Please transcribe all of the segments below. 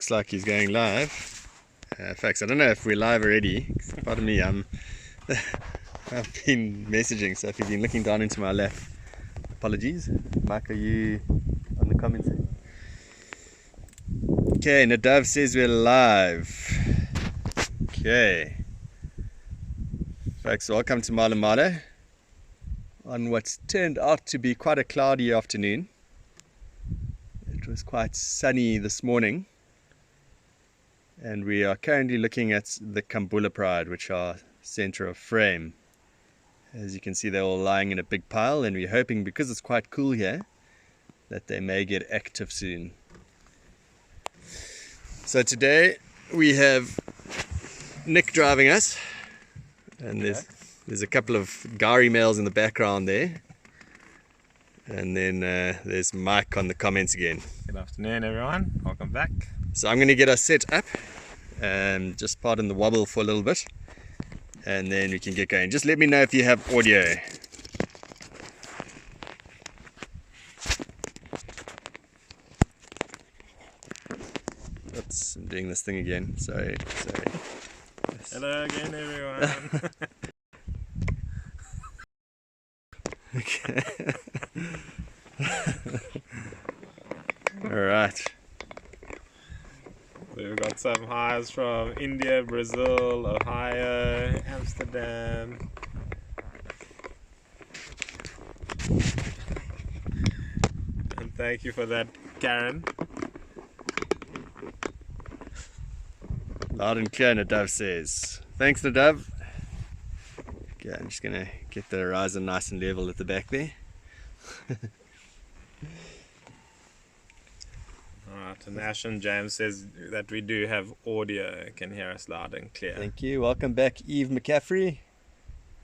Looks like he's going live. Folks, I don't know if we're live already. Pardon me, I've been messaging, so if you've been looking down into my lap, apologies. Mike, are you on the comments? Okay, Nadav says we're live. Okay. Folks, welcome to Mala Mala on what's turned out to be quite a cloudy afternoon. It was quite sunny this morning. And we are currently looking at the Kambula Pride, which are center of frame. As you can see, they're all lying in a big pile, and we're hoping, because it's quite cool here, that they may get active soon. So today we have Nick driving us, and there's a couple of Gari males in the background there, and then there's Mike on the comments again. Good afternoon, everyone. Welcome back. So I'm going to get us set up, just pardon the wobble for a little bit, and then we can get going. Just let me know if you have audio. Oops, I'm doing this thing again. Sorry. Yes. Hello again, everyone. Okay. All right. So we've got some highs from India, Brazil, Ohio, Amsterdam. And thank you for that, Karen. Loud and clear, Nadav says. Thanks, Nadav. Okay, I'm just going to get the horizon nice and level at the back there. Alright, and Ashen James says that we do have audio, can hear us loud and clear. Thank you. Welcome back, Eve McCaffrey.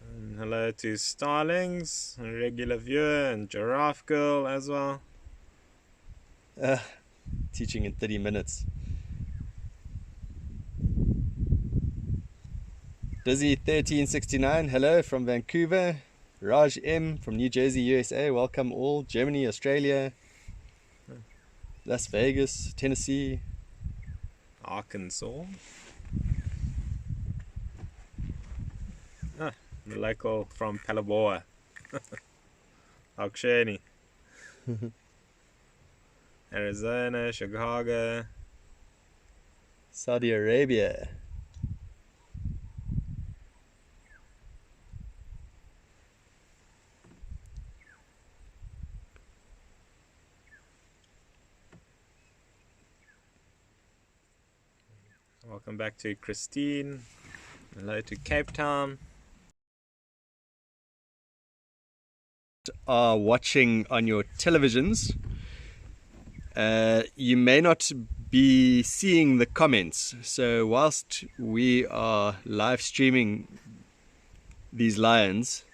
And hello to Starlings, a regular viewer, and Giraffe Girl as well. Teaching in 30 minutes. Busy 1369, hello from Vancouver. Raj M from New Jersey, USA, welcome all. Germany, Australia, Las Vegas, Tennessee, Arkansas. The local from Palaboa. Auksheni. Arizona, Chicago. Saudi Arabia. Welcome back to Christine. Hello to Cape Town. Are watching on your televisions, you may not be seeing the comments. So whilst we are live streaming these lions,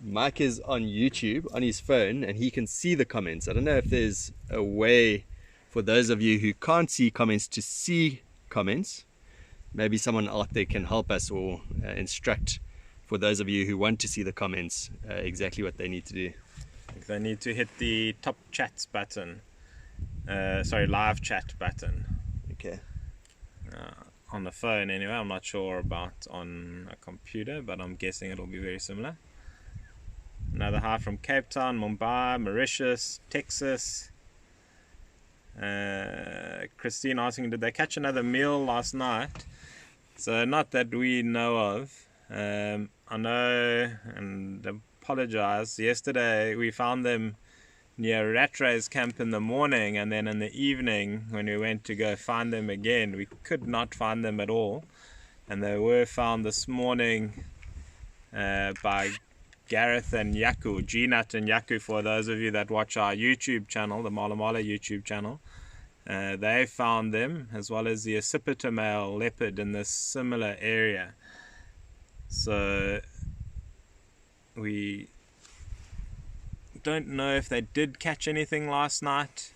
Mike is on YouTube on his phone and he can see the comments. I don't know if there's a way for those of you who can't see comments to see comments. Maybe someone out there can help us or instruct for those of you who want to see the comments exactly what they need to do. They need to hit the top chats button. Live chat button. Okay. On the phone anyway. I'm not sure about on a computer, but I'm guessing it'll be very similar. Another hi from Cape Town, Mumbai, Mauritius, Texas. Christine asking, did they catch another meal last night? So not that we know of. I know, and apologize, yesterday we found them near Rattray's camp in the morning, and then in the evening when we went to go find them again, we could not find them at all. And they were found this morning by Gareth and Yaku, Gnat and Yaku, for those of you that watch our YouTube channel, the Mala Mala YouTube channel. They found them, as well as the accipiter male leopard in this similar area. So we don't know if they did catch anything last night.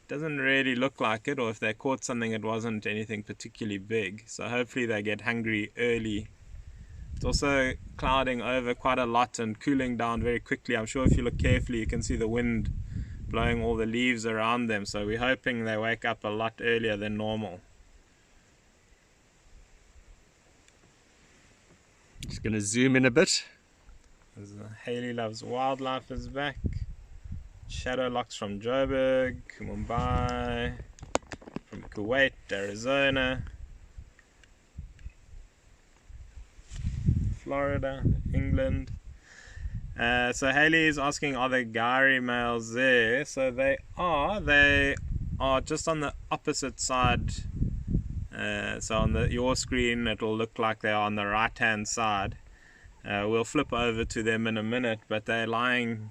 Doesn't really look like it, or if they caught something, it wasn't anything particularly big. So hopefully they get hungry early. It's also clouding over quite a lot and cooling down very quickly. I'm sure if you look carefully you can see the wind blowing all the leaves around them. So we're hoping they wake up a lot earlier than normal. Just going to zoom in a bit. Haley Loves Wildlife is back. Shadow Locks from Joburg, Mumbai, from Kuwait, Arizona, Florida, England. So Haley is asking, are there Gari males there? So they are just on the opposite side. So on your screen it will look like they're on the right hand side. We'll flip over to them in a minute, but they're lying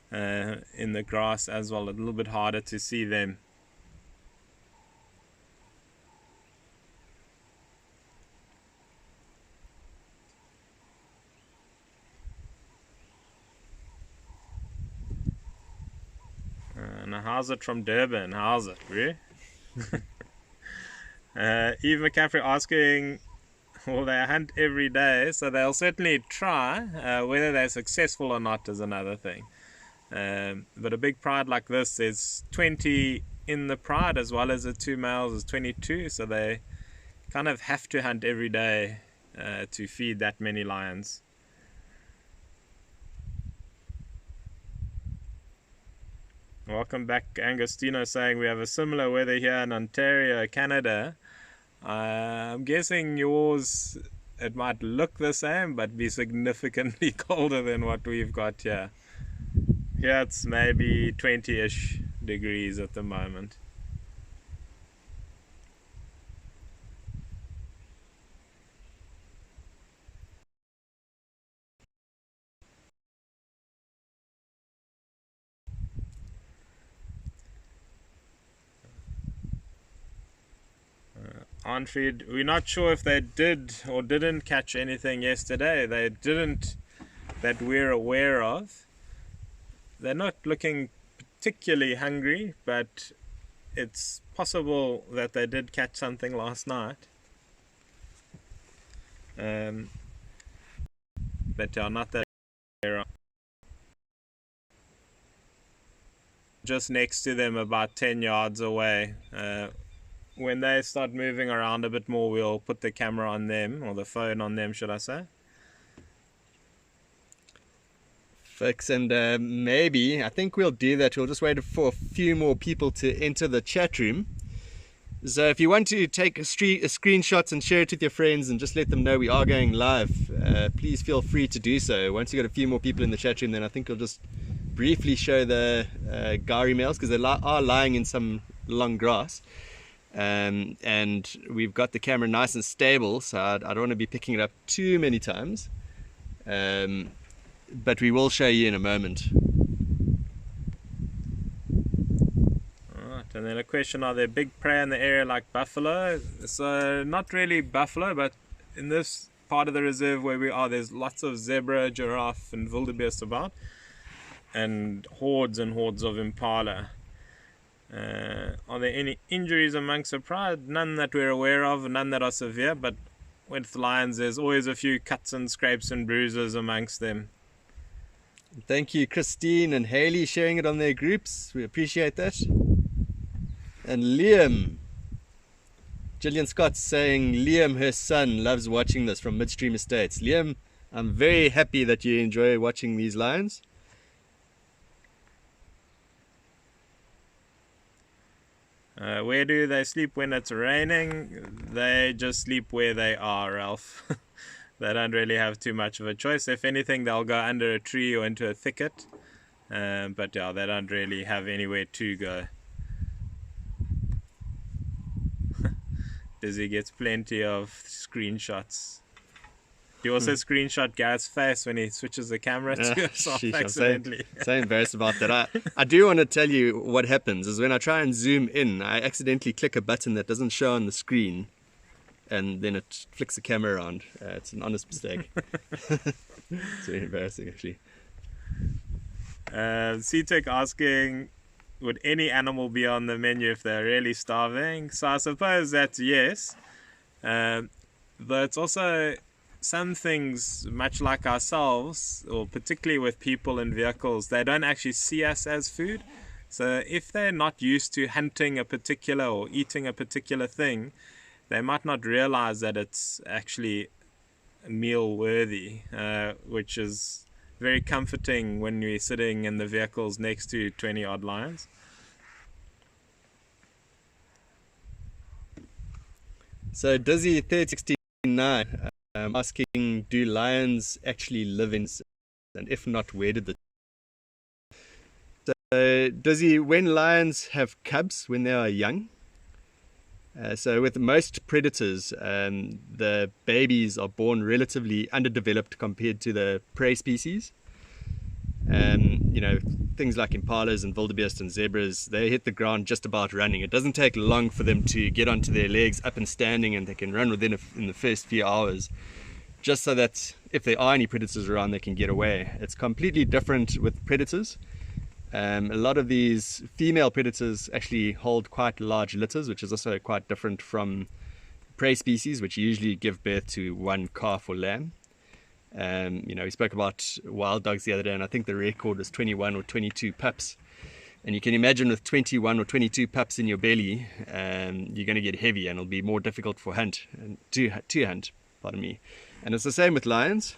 in the grass as well, a little bit harder to see them. Now how's it from Durban? How's it, really? Eve McCaffrey asking, well, they hunt every day, so they'll certainly try. Whether they're successful or not is another thing. But a big pride like this, there's 20 in the pride as well as the 2 males is 22, so they kind of have to hunt every day to feed that many lions. Welcome back, Angostino, saying we have a similar weather here in Ontario, Canada. I'm guessing yours, it might look the same, but be significantly colder than what we've got here. Here it's maybe 20-ish degrees at the moment. Arnfried, we're not sure if they did or didn't catch anything yesterday. They didn't, that we're aware of. They're not looking particularly hungry, but it's possible that they did catch something last night. But yeah, not that aware of. Just next to them, about 10 yards away. When they start moving around a bit more, we'll put the camera on them, or the phone on them, should I say. Folks, and maybe, I think we'll do that. We'll just wait for a few more people to enter the chat room. So if you want to take a screenshot and share it with your friends and just let them know we are going live, please feel free to do so. Once you've got a few more people in the chat room, then I think we'll just briefly show the Gari males, because they are lying in some long grass. And we've got the camera nice and stable, so I don't want to be picking it up too many times, but we will show you in a moment. Alright, and then a question, are there big prey in the area like buffalo? So not really buffalo, but in this part of the reserve where we are, there's lots of zebra, giraffe and wildebeest about, and hordes of impala. Are there any injuries amongst the pride? None that we're aware of, none that are severe, but with lions there's always a few cuts and scrapes and bruises amongst them. Thank you, Christine and Haley, sharing it on their groups. We appreciate that. And Liam, Gillian Scott's saying Liam, her son, loves watching this from Midstream Estates. Liam, I'm very happy that you enjoy watching these lions. Where do they sleep when it's raining? They just sleep where they are, Ralph. They don't really have too much of a choice. If anything, they'll go under a tree or into a thicket. But yeah, they don't really have anywhere to go. Dizzy gets plenty of screenshots. You also screenshot Gareth's face when he switches the camera to himself accidentally. I'm so embarrassed about that. I do want to tell you what happens is when I try and zoom in, I accidentally click a button that doesn't show on the screen, and then it flicks the camera around. It's an honest mistake. It's very embarrassing, actually. C-Tech asking, would any animal be on the menu if they're really starving? So I suppose that's yes. But it's also some things, much like ourselves, or particularly with people in vehicles, they don't actually see us as food. So if they're not used to hunting a particular or eating a particular thing, they might not realize that it's actually meal worthy, which is very comforting when we're sitting in the vehicles next to 20 odd lions. So Dizzy 369 asking, do lions actually live in, and if not, where did the... So Dizzy, when lions have cubs when they are young, so with most predators, the babies are born relatively underdeveloped compared to the prey species. You know, things like impalas and wildebeest and zebras, they hit the ground just about running. It doesn't take long for them to get onto their legs up and standing, and they can run in the first few hours, just so that if there are any predators around, they can get away. It's completely different with predators. A lot of these female predators actually hold quite large litters, which is also quite different from prey species, which usually give birth to one calf or lamb. You know, we spoke about wild dogs the other day, and I think the record was 21 or 22 pups. And you can imagine with 21 or 22 pups in your belly, you're going to get heavy, and it'll be more difficult to hunt. Pardon me. And it's the same with lions.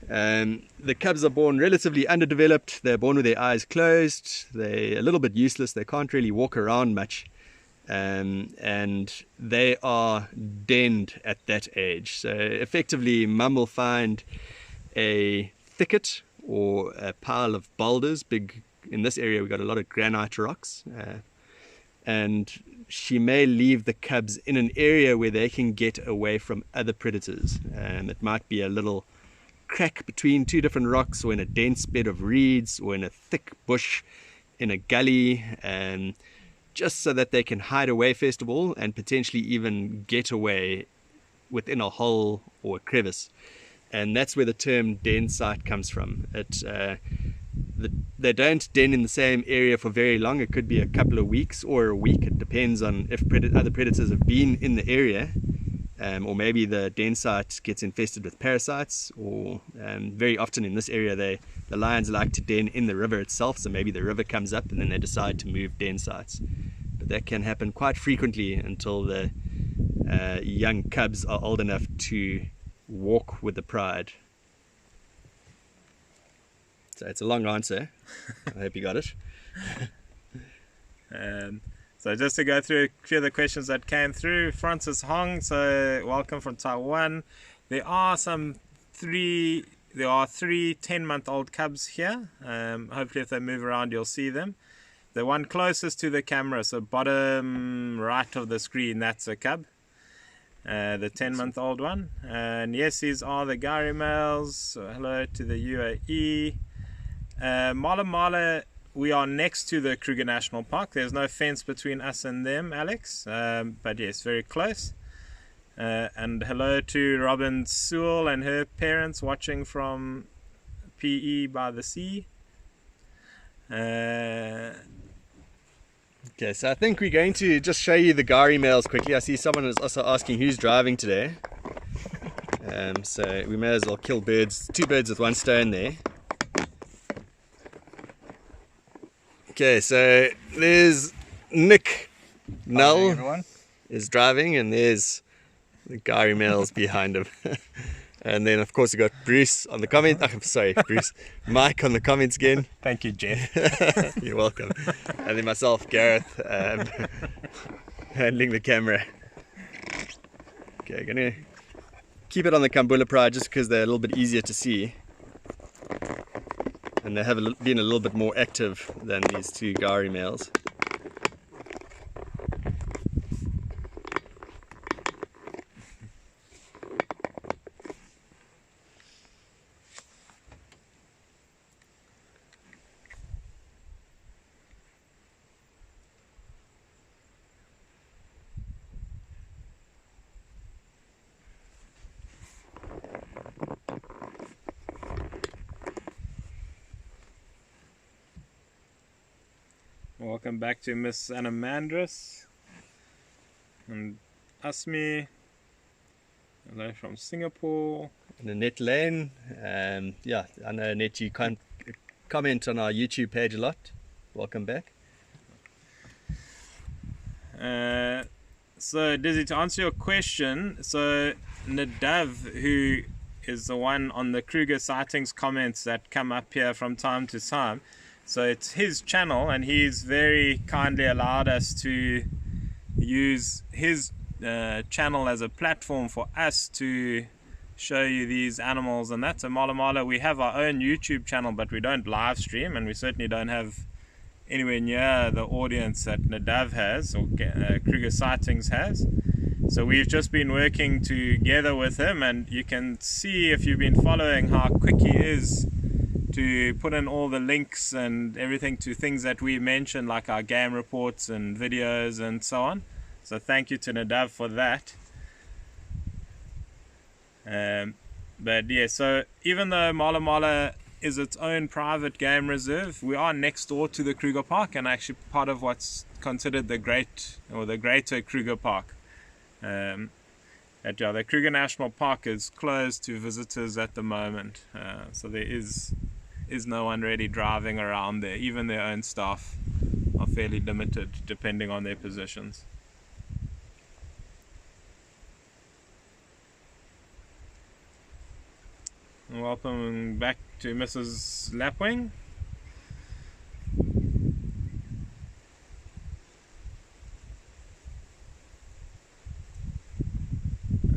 The cubs are born relatively underdeveloped. They're born with their eyes closed. They're a little bit useless. They can't really walk around much. And they are denned at that age. So effectively, mum will find a thicket or a pile of boulders. In this area, we've got a lot of granite rocks. And she may leave the cubs in an area where they can get away from other predators. It might be a little crack between two different rocks, or in a dense bed of reeds, or in a thick bush in a gully, just so that they can hide away first of all, and potentially even get away within a hole or a crevice. And that's where the term den site comes from. They don't den in the same area for very long. It could be a couple of weeks or a week. It depends on if other predators have been in the area. Or maybe the den site gets infested with parasites, or very often in this area the lions like to den in the river itself, so maybe the river comes up and then they decide to move den sites. But that can happen quite frequently until the young cubs are old enough to walk with the pride. So it's a long answer. I hope you got it. So just to go through a few of the questions that came through, Francis Hong, so welcome from Taiwan. There are three 10-month-old cubs here. Hopefully if they move around you'll see them. The one closest to the camera, so bottom right of the screen, that's a cub. The 10-month-old one. And yes, these are the Gari males. So hello to the UAE. Mala, we are next to the Kruger National Park. There's no fence between us and them, Alex. But yes, very close. And hello to Robin Sewell and her parents watching from PE by the sea. Okay, so I think we're going to just show you the Gari males quickly. I see someone is also asking who's driving today. So we may as well kill two birds with one stone there. Okay, so there's Nick Null is driving, and there's the Gari males behind him. And then of course we got Bruce on the comment. Mike on the comments again. Thank you, Jeff. You're welcome. And then myself, Gareth, handling the camera. Okay, gonna keep it on the Kambula pride just because they're a little bit easier to see, and they have been a little bit more active than these two Gari males. Welcome back to Miss Anamandris and Asmi. Hello from Singapore. And Annette Lane. Yeah, I know Annette, you can't comment on our YouTube page a lot. Welcome back. So Dizzy, to answer your question, so Nadav, who is the one on the Kruger Sightings comments that come up here from time to time, so it's his channel, and he's very kindly allowed us to use his channel as a platform for us to show you these animals. And that's a Mala Mala. We have our own YouTube channel, but we don't live stream, and we certainly don't have anywhere near the audience that Nadav has, or Kruger Sightings has. So we've just been working together with him, and you can see, if you've been following, how quick he is to put in all the links and everything to things that we mentioned, like our game reports and videos and so on. So thank you to Nadav for that. But yeah, so even though Mala Mala is its own private game reserve, we are next door to the Kruger Park, and actually part of what's considered the greater Kruger Park. The Kruger National Park is closed to visitors at the moment, so there is no one really driving around there. Even their own staff are fairly limited depending on their positions. Welcome back to Mrs. Lapwing.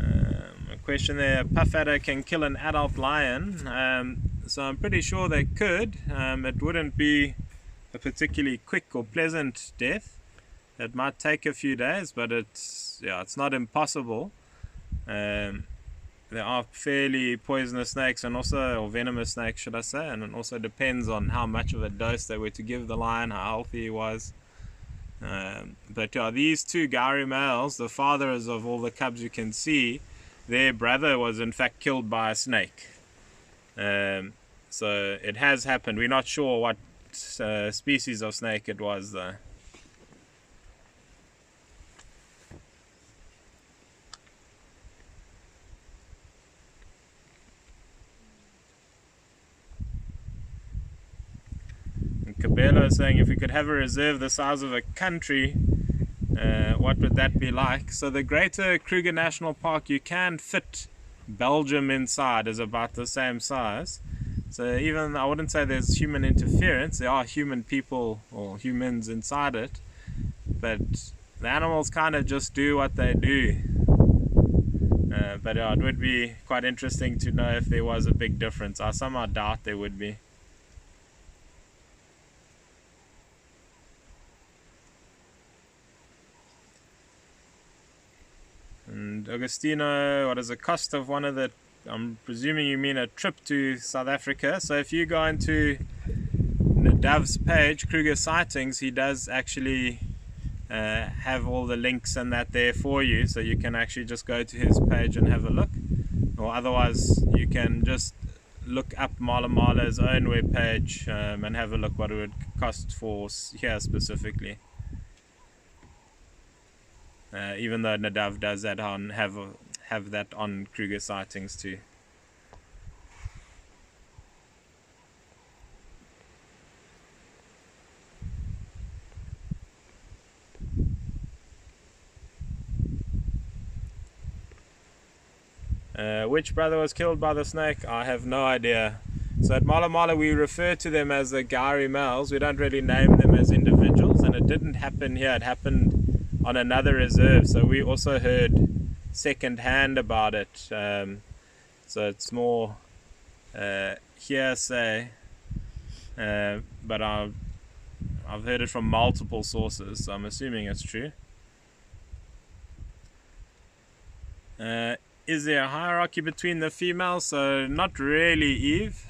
A question there: puff adder can kill an adult lion. So I'm pretty sure they could. It wouldn't be a particularly quick or pleasant death. It might take a few days, but it's not impossible. There are fairly poisonous snakes, and also, or venomous snakes should I say, and it also depends on how much of a dose they were to give the lion, how healthy he was. But yeah, these two Gowrie males, the fathers of all the cubs you can see, their brother was in fact killed by a snake. So it has happened. We're not sure what species of snake it was though. Cabello is saying, if we could have a reserve the size of a country, what would that be like? So the greater Kruger National Park, you can fit Belgium inside, is about the same size. So even, I wouldn't say there's human interference, there are human people or humans inside it, but the animals kind of just do what they do. But it would be quite interesting to know if there was a big difference. I somehow doubt there would be. And Agostino, what is the cost of one of the, I'm presuming you mean a trip to South Africa. So if you go into Nadav's page, Kruger Sightings, he does actually have all the links and that there for you. So you can actually just go to his page and have a look. Or otherwise, you can just look up Mala Mala's own webpage and have a look what it would cost for here specifically. Even though Nadav does that on have that on Kruger Sightings too. Which brother was killed by the snake? I have no idea. So at Mala Mala we refer to them as the Gowrie males. We don't really name them as individuals, and it didn't happen here. It happened on another reserve, so we also heard second hand about it. So it's more hearsay, but I've heard it from multiple sources, so I'm assuming it's true. Is there a hierarchy between the females? So not really, Eve.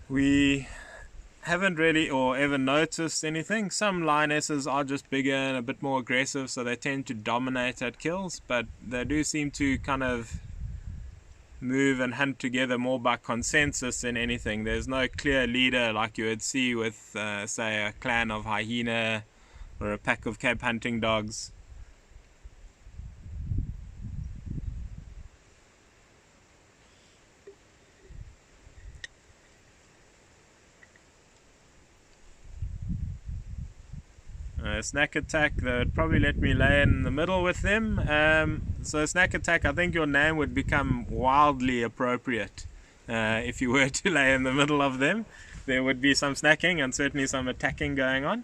We haven't really or ever noticed anything. Some lionesses are just bigger and a bit more aggressive, so they tend to dominate at kills, but they do seem to kind of move and hunt together more by consensus than anything. There's no clear leader like you would see with say a clan of hyena or a pack of Cape hunting dogs. Snack Attack, they would probably let me lay in the middle with them. So Snack Attack, I think your name would become wildly appropriate if you were to lay in the middle of them. There would be some snacking and certainly some attacking going on.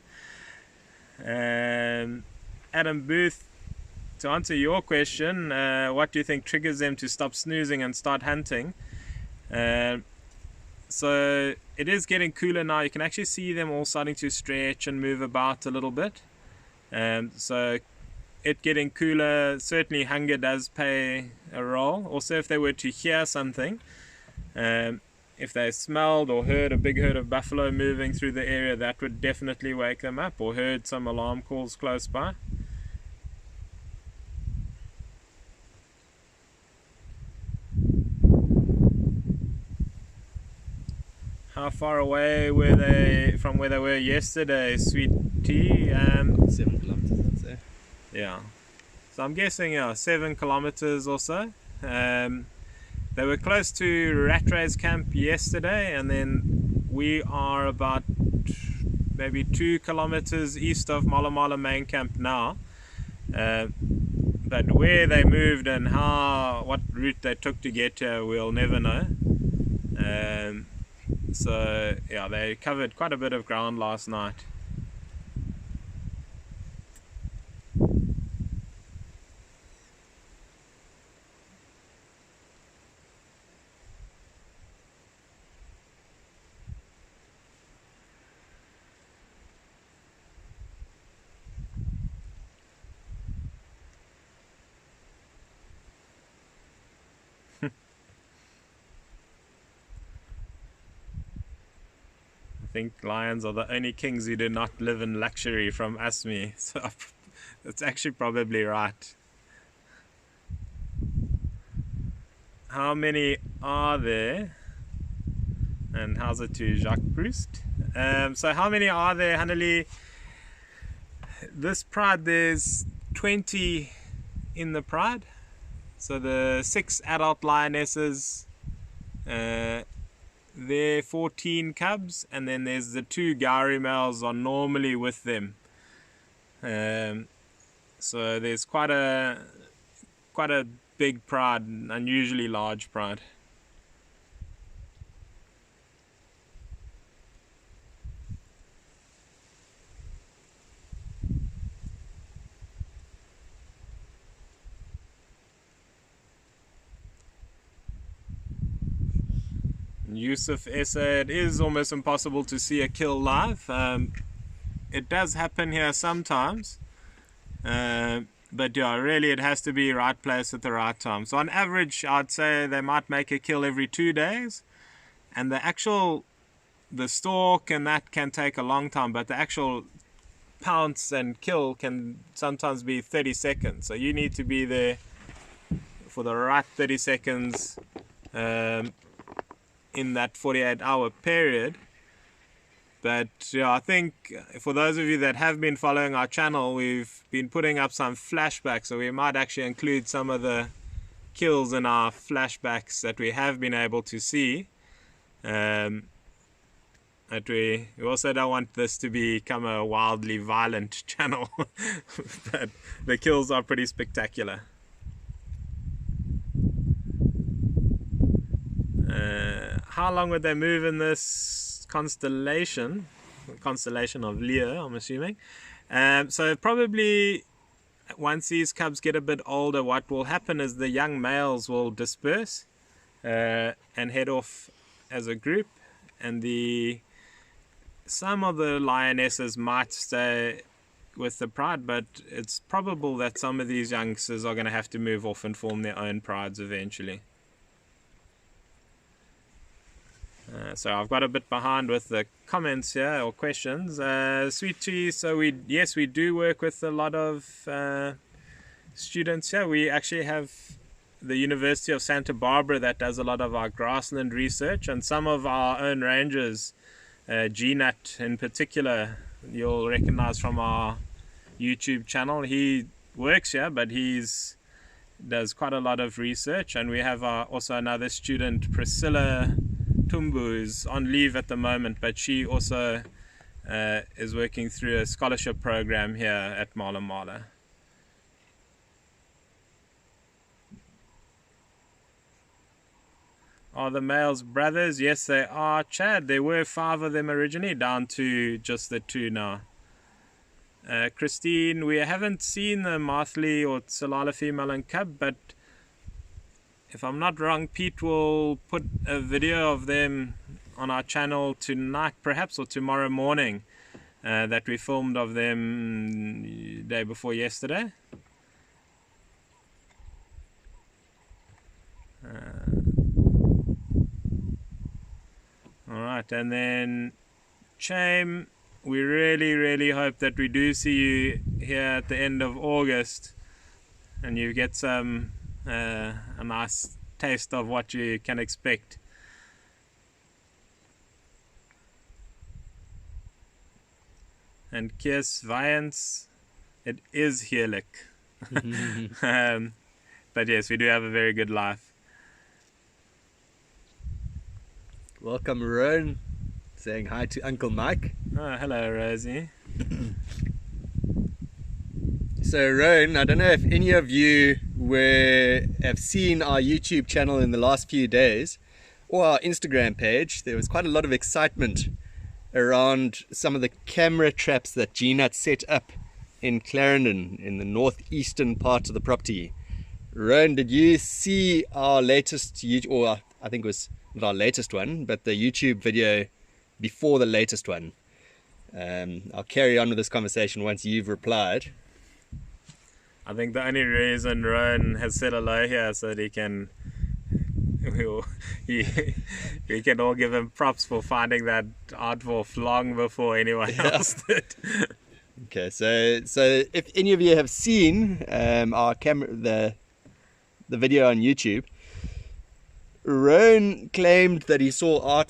Adam Booth, to answer your question, what do you think triggers them to stop snoozing and start hunting? So it is getting cooler now. You can actually see them all starting to stretch and move about a little bit. So it getting cooler, certainly hunger does play a role. Also, if they were to hear something, if they smelled or heard a big herd of buffalo moving through the area, that would definitely wake them up, or heard some alarm calls close by. How far away were they from where they were yesterday, Sweet Tea? 7 kilometers, I'd say. Yeah. So I'm guessing 7 kilometers or so. They were close to Rattay's camp yesterday, and then we are about maybe 2 kilometers east of Mala main camp now. But where they moved and what route they took to get here, we'll never know. So yeah, they covered quite a bit of ground last night. I think lions are the only kings who do not live in luxury from ASME, so that's actually probably right. How many are there? And how's it to Jacques Proust? So how many are there, Hannelie? This pride, there's 20 in the pride. So the 6 adult lionesses, there 14 cubs, and then there's the 2 Gowrie males are normally with them. So there's quite a big pride, unusually large pride. Yusuf Essa, it is almost impossible to see a kill live. It does happen here sometimes, but yeah, really it has to be right place at the right time. So on average, I'd say they might make a kill every 2 days, and the stalk and that can take a long time, but the actual pounce and kill can sometimes be 30 seconds. So you need to be there for the right 30 seconds in that 48-hour period. But yeah, I think for those of you that have been following our channel, we've been putting up some flashbacks, so we might actually include some of the kills in our flashbacks that we have been able to see. But we also don't want this to become a wildly violent channel. But the kills are pretty spectacular. How long would they move in this constellation of Leo, I'm assuming? So probably once these cubs get a bit older, what will happen is the young males will disperse and head off as a group, and some of the lionesses might stay with the pride, but it's probable that some of these youngsters are going to have to move off and form their own prides eventually. So I've got a bit behind with the comments here, or questions. Sweet Tea, so we do work with a lot of students here. We actually have the University of Santa Barbara that does a lot of our grassland research, and some of our own rangers, G-Nut in particular, you'll recognize from our YouTube channel. He works here, but does quite a lot of research. And we have also another student, Priscilla Tumbu, is on leave at the moment, but she also is working through a scholarship program here at Mala Mala. Are the males brothers? Yes, they are, Chad. There were 5 of them originally, down to just the 2 now. Christine, we haven't seen the Marthley or Tsalala female and cub, but if I'm not wrong, Pete will put a video of them on our channel tonight, perhaps, or tomorrow morning, that we filmed of them day before yesterday. Alright, and then Chame, we really hope that we do see you here at the end of August and you get some a nice taste of what you can expect. And Kies Vyans, it is heerlijk. But yes, we do have a very good life. Welcome, Rowan, saying hi to Uncle Mike. Oh, hello, Rosie. So, Rowan, I don't know if any of you have seen our YouTube channel in the last few days or our Instagram page. There was quite a lot of excitement around some of the camera traps that Gene had set up in Clarendon in the northeastern part of the property. Rowan, did you see our latest, or I think it was not our latest one, but the YouTube video before the latest one? I'll carry on with this conversation once you've replied. I think the only reason Rowan has said hello here is so that we can all give him props for finding that artwolf long before anyone else did. Okay, so if any of you have seen our the video on YouTube, Rowan claimed that he saw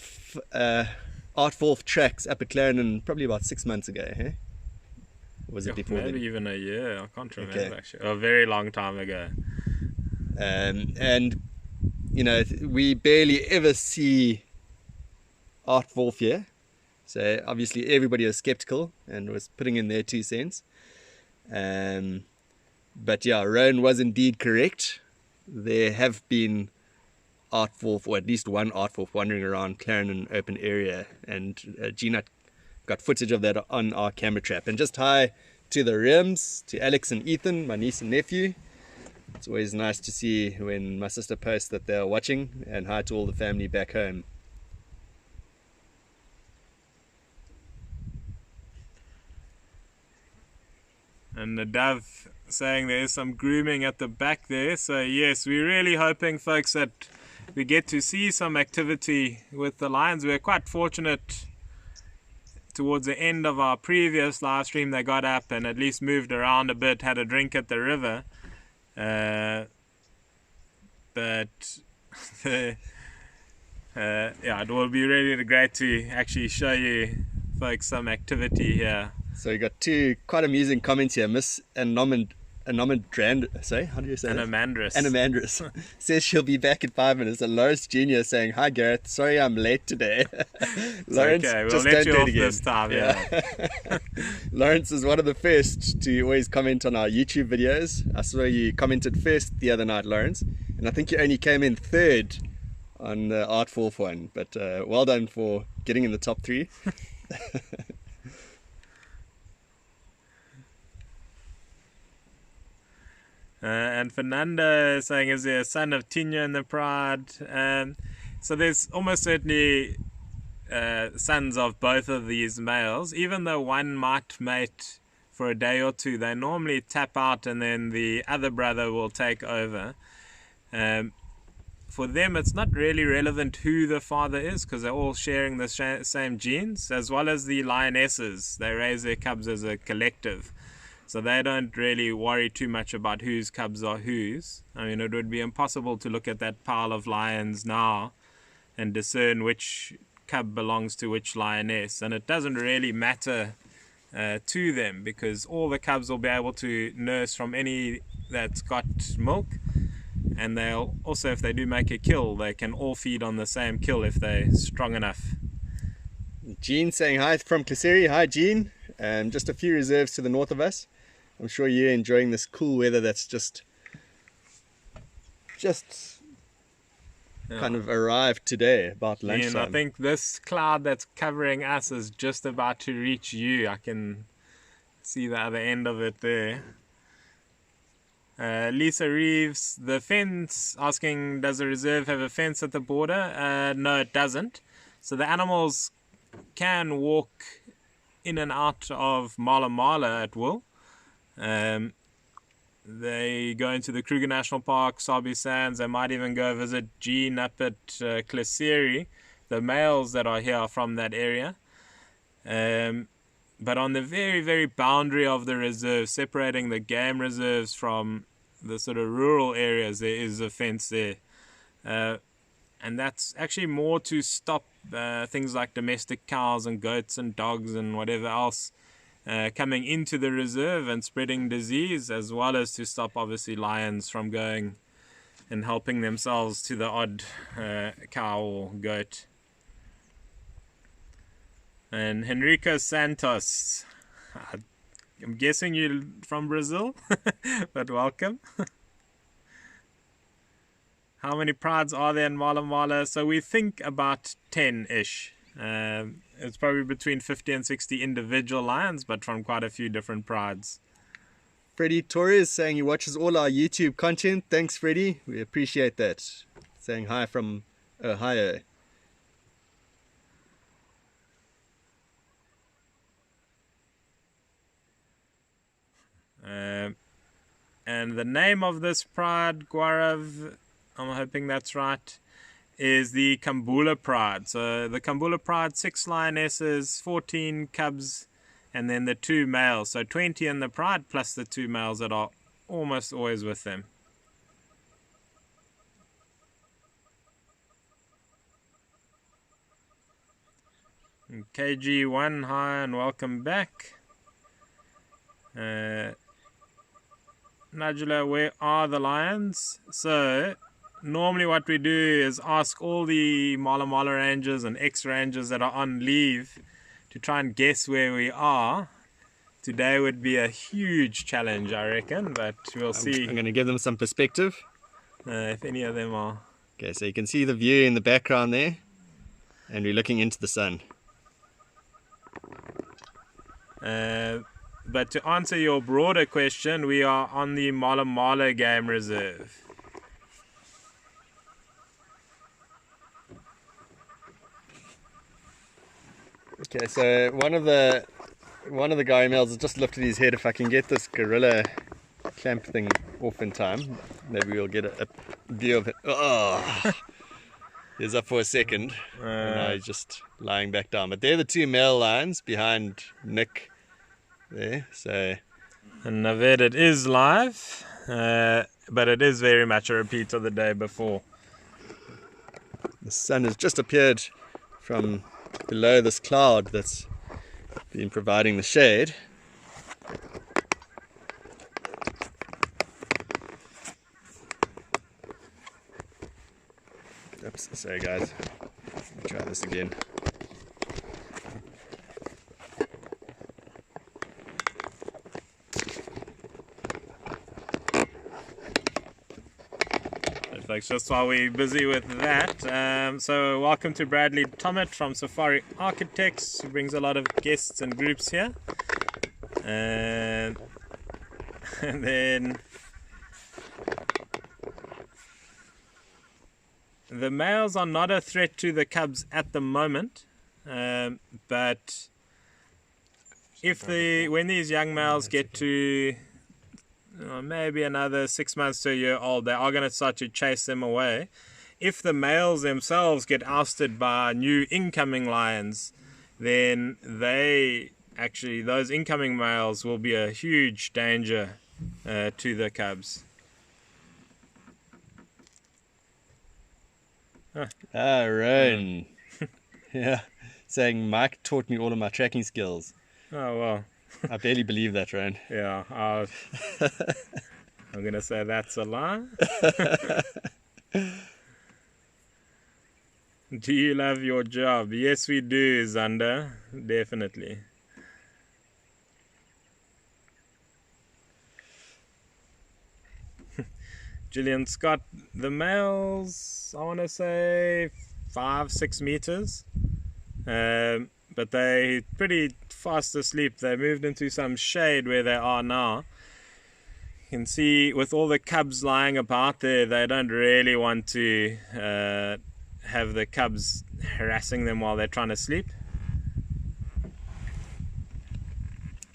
artwolf tracks up at Clarendon probably about 6 months ago. Or was it before maybe then? even a year? I can't remember actually. A very long time ago. And you know, we barely ever see artwolf here, so obviously everybody was skeptical and was putting in their 2 cents. But yeah, Rowan was indeed correct. There have been artwolf, or at least one artwolf, wandering around Clarendon open area, and Gina got footage of that on our camera trap. And just hi to the Rims, to Alex and Ethan, my niece and nephew. It's always nice to see when my sister posts that they're watching, and hi to all the family back home. And the Nadav saying there is some grooming at the back there. So yes, we're really hoping, folks, that we get to see some activity with the lions. We're quite fortunate towards the end of our previous live stream. They got up and at least moved around a bit, had a drink at the river. But yeah, it will be really great to actually show you folks some activity here. So we got 2 quite amusing comments here. Miss Sorry, how do you say Anamandris. Anamandris says she'll be back in 5 minutes. And Lawrence Jr. saying, hi Gareth, sorry I'm late today. Lawrence, okay, we'll just let don't you do it off again. this time, yeah. Lawrence is one of the first to always comment on our YouTube videos. I saw you commented first the other night, Lawrence, and I think you only came in 3rd on the Artwolf one, but well done for getting in the top 3. And Fernando is saying, is there a son of Tina in the pride? So there's almost certainly sons of both of these males. Even though one might mate for a day or 2, they normally tap out and then the other brother will take over. For them, it's not really relevant who the father is, because they're all sharing the same genes, as well as the lionesses. They raise their cubs as a collective. So they don't really worry too much about whose cubs are whose. I mean, it would be impossible to look at that pile of lions now and discern which cub belongs to which lioness. And it doesn't really matter to them, because all the cubs will be able to nurse from any that's got milk. And they'll also, if they do make a kill, they can all feed on the same kill if they're strong enough. Gene saying hi from Cliseri. Hi, Gene. Just a few reserves to the north of us. I'm sure you're enjoying this cool weather that's just kind of arrived today about lunchtime. And I think this cloud that's covering us is just about to reach you. I can see the other end of it there. Lisa Reeves, the fence, asking, does the reserve have a fence at the border? No, it doesn't. So the animals can walk in and out of Mala Mala at will. They go into the Kruger National Park, Sabi Sands. They might even go visit Gene up at Cliseri. The males that are here are from that area. But on the very, very boundary of the reserve, separating the game reserves from the sort of rural areas, there is a fence there. And that's actually more to stop things like domestic cows and goats and dogs and whatever else coming into the reserve and spreading disease, as well as to stop, obviously, lions from going and helping themselves to the odd cow or goat. And Henrico Santos, I'm guessing you're from Brazil, but welcome. How many prides are there in Mala Mala? So we think about 10-ish. It's probably between 50 and 60 individual lions, but from quite a few different prides. Freddie Torres saying he watches all our YouTube content. Thanks, Freddie. We appreciate that. Saying hi from Ohio. And the name of this pride, Gaurav, I'm hoping that's right, is the Kambula Pride. So the Kambula Pride, 6 lionesses, 14 cubs, and then the 2 males. So 20 in the pride plus the 2 males that are almost always with them. And KG1, hi and welcome back. Najula, where are the lions? So normally what we do is ask all the Mala Mala rangers and ex-rangers that are on leave to try and guess where we are. Today would be a huge challenge, I reckon, but we'll see. I'm going to give them some perspective. If any of them are. Okay, so you can see the view in the background there, and we're looking into the sun. But to answer your broader question, we are on the Mala Mala Game Reserve. Okay, so one of the guy males has just lifted his head. If I can get this gorilla clamp thing off in time, maybe we'll get a view of it. Oh, he's up for a second, and now he's just lying back down. But they're the 2 male lions behind Nick there. So, and Naved, it is live, but it is very much a repeat of the day before. The sun has just appeared from below this cloud that's been providing the shade. Oops, sorry guys, I'll try this again. Folks, just while we're busy with that, so welcome to Bradley Tommett from Safari Architects, who brings a lot of guests and groups here. And then the males are not a threat to the cubs at the moment, but when these young males get to maybe another 6 months to a year old, they are going to start to chase them away. If the males themselves get ousted by new incoming lions, then those incoming males will be a huge danger to the cubs. Aaron. Yeah, saying Mike taught me all of my tracking skills. Oh, well. I barely believe that, Ryan. Yeah, I'm going to say that's a lie. Do you love your job? Yes, we do, Zander. Definitely. Gillian Scott, the males, I want to say 5-6 meters. But they pretty fast asleep. They moved into some shade where they are now. You can see with all the cubs lying about there, they don't really want to have the cubs harassing them while they're trying to sleep.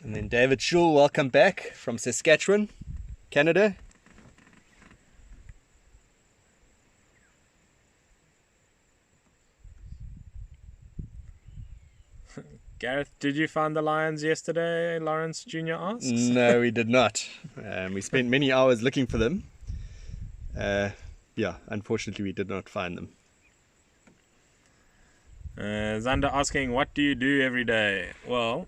And then David Schul, welcome back from Saskatchewan, Canada. Gareth, did you find the lions yesterday? Lawrence Jr. asks. No, we did not. We spent many hours looking for them. Yeah, unfortunately we did not find them. Zander asking, what do you do every day? Well,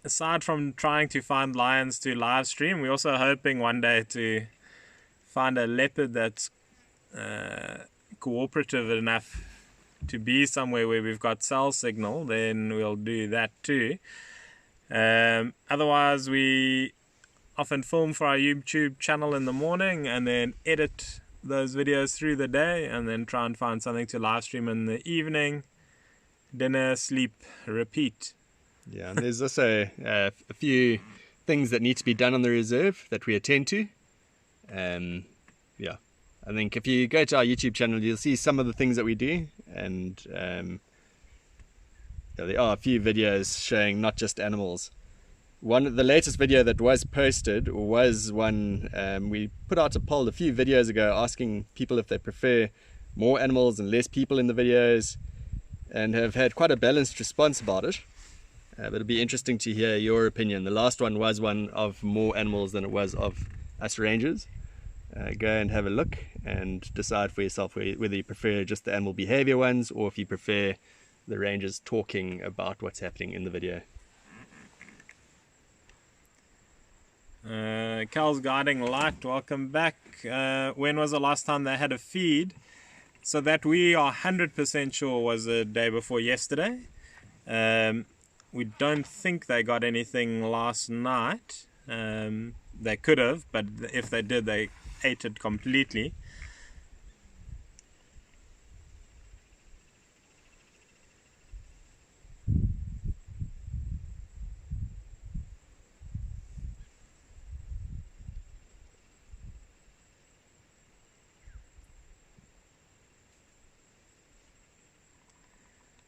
aside from trying to find lions to live stream, we're also hoping one day to find a leopard that's cooperative enough to be somewhere where we've got cell signal. Then we'll do that too. Otherwise, we often film for our YouTube channel in the morning and then edit those videos through the day and then try and find something to live stream in the evening. Dinner, sleep, repeat. Yeah, and there's also a few things that need to be done on the reserve that we attend to. Yeah, I think if you go to our YouTube channel, you'll see some of the things that we do, and yeah, there are a few videos showing not just animals. The latest video that was posted was one we put out a poll a few videos ago asking people if they prefer more animals and less people in the videos, and have had quite a balanced response about it. But it'll be interesting to hear your opinion. The last one was one of more animals than it was of us rangers. Go and have a look and decide for yourself whether you prefer just the animal behavior ones or if you prefer the rangers talking about what's happening in the video. Cal's Guiding Light, welcome back. When was the last time they had a feed? So that we are 100% sure was the day before yesterday. We don't think they got anything last night. They could have, but if they did, they ate it completely.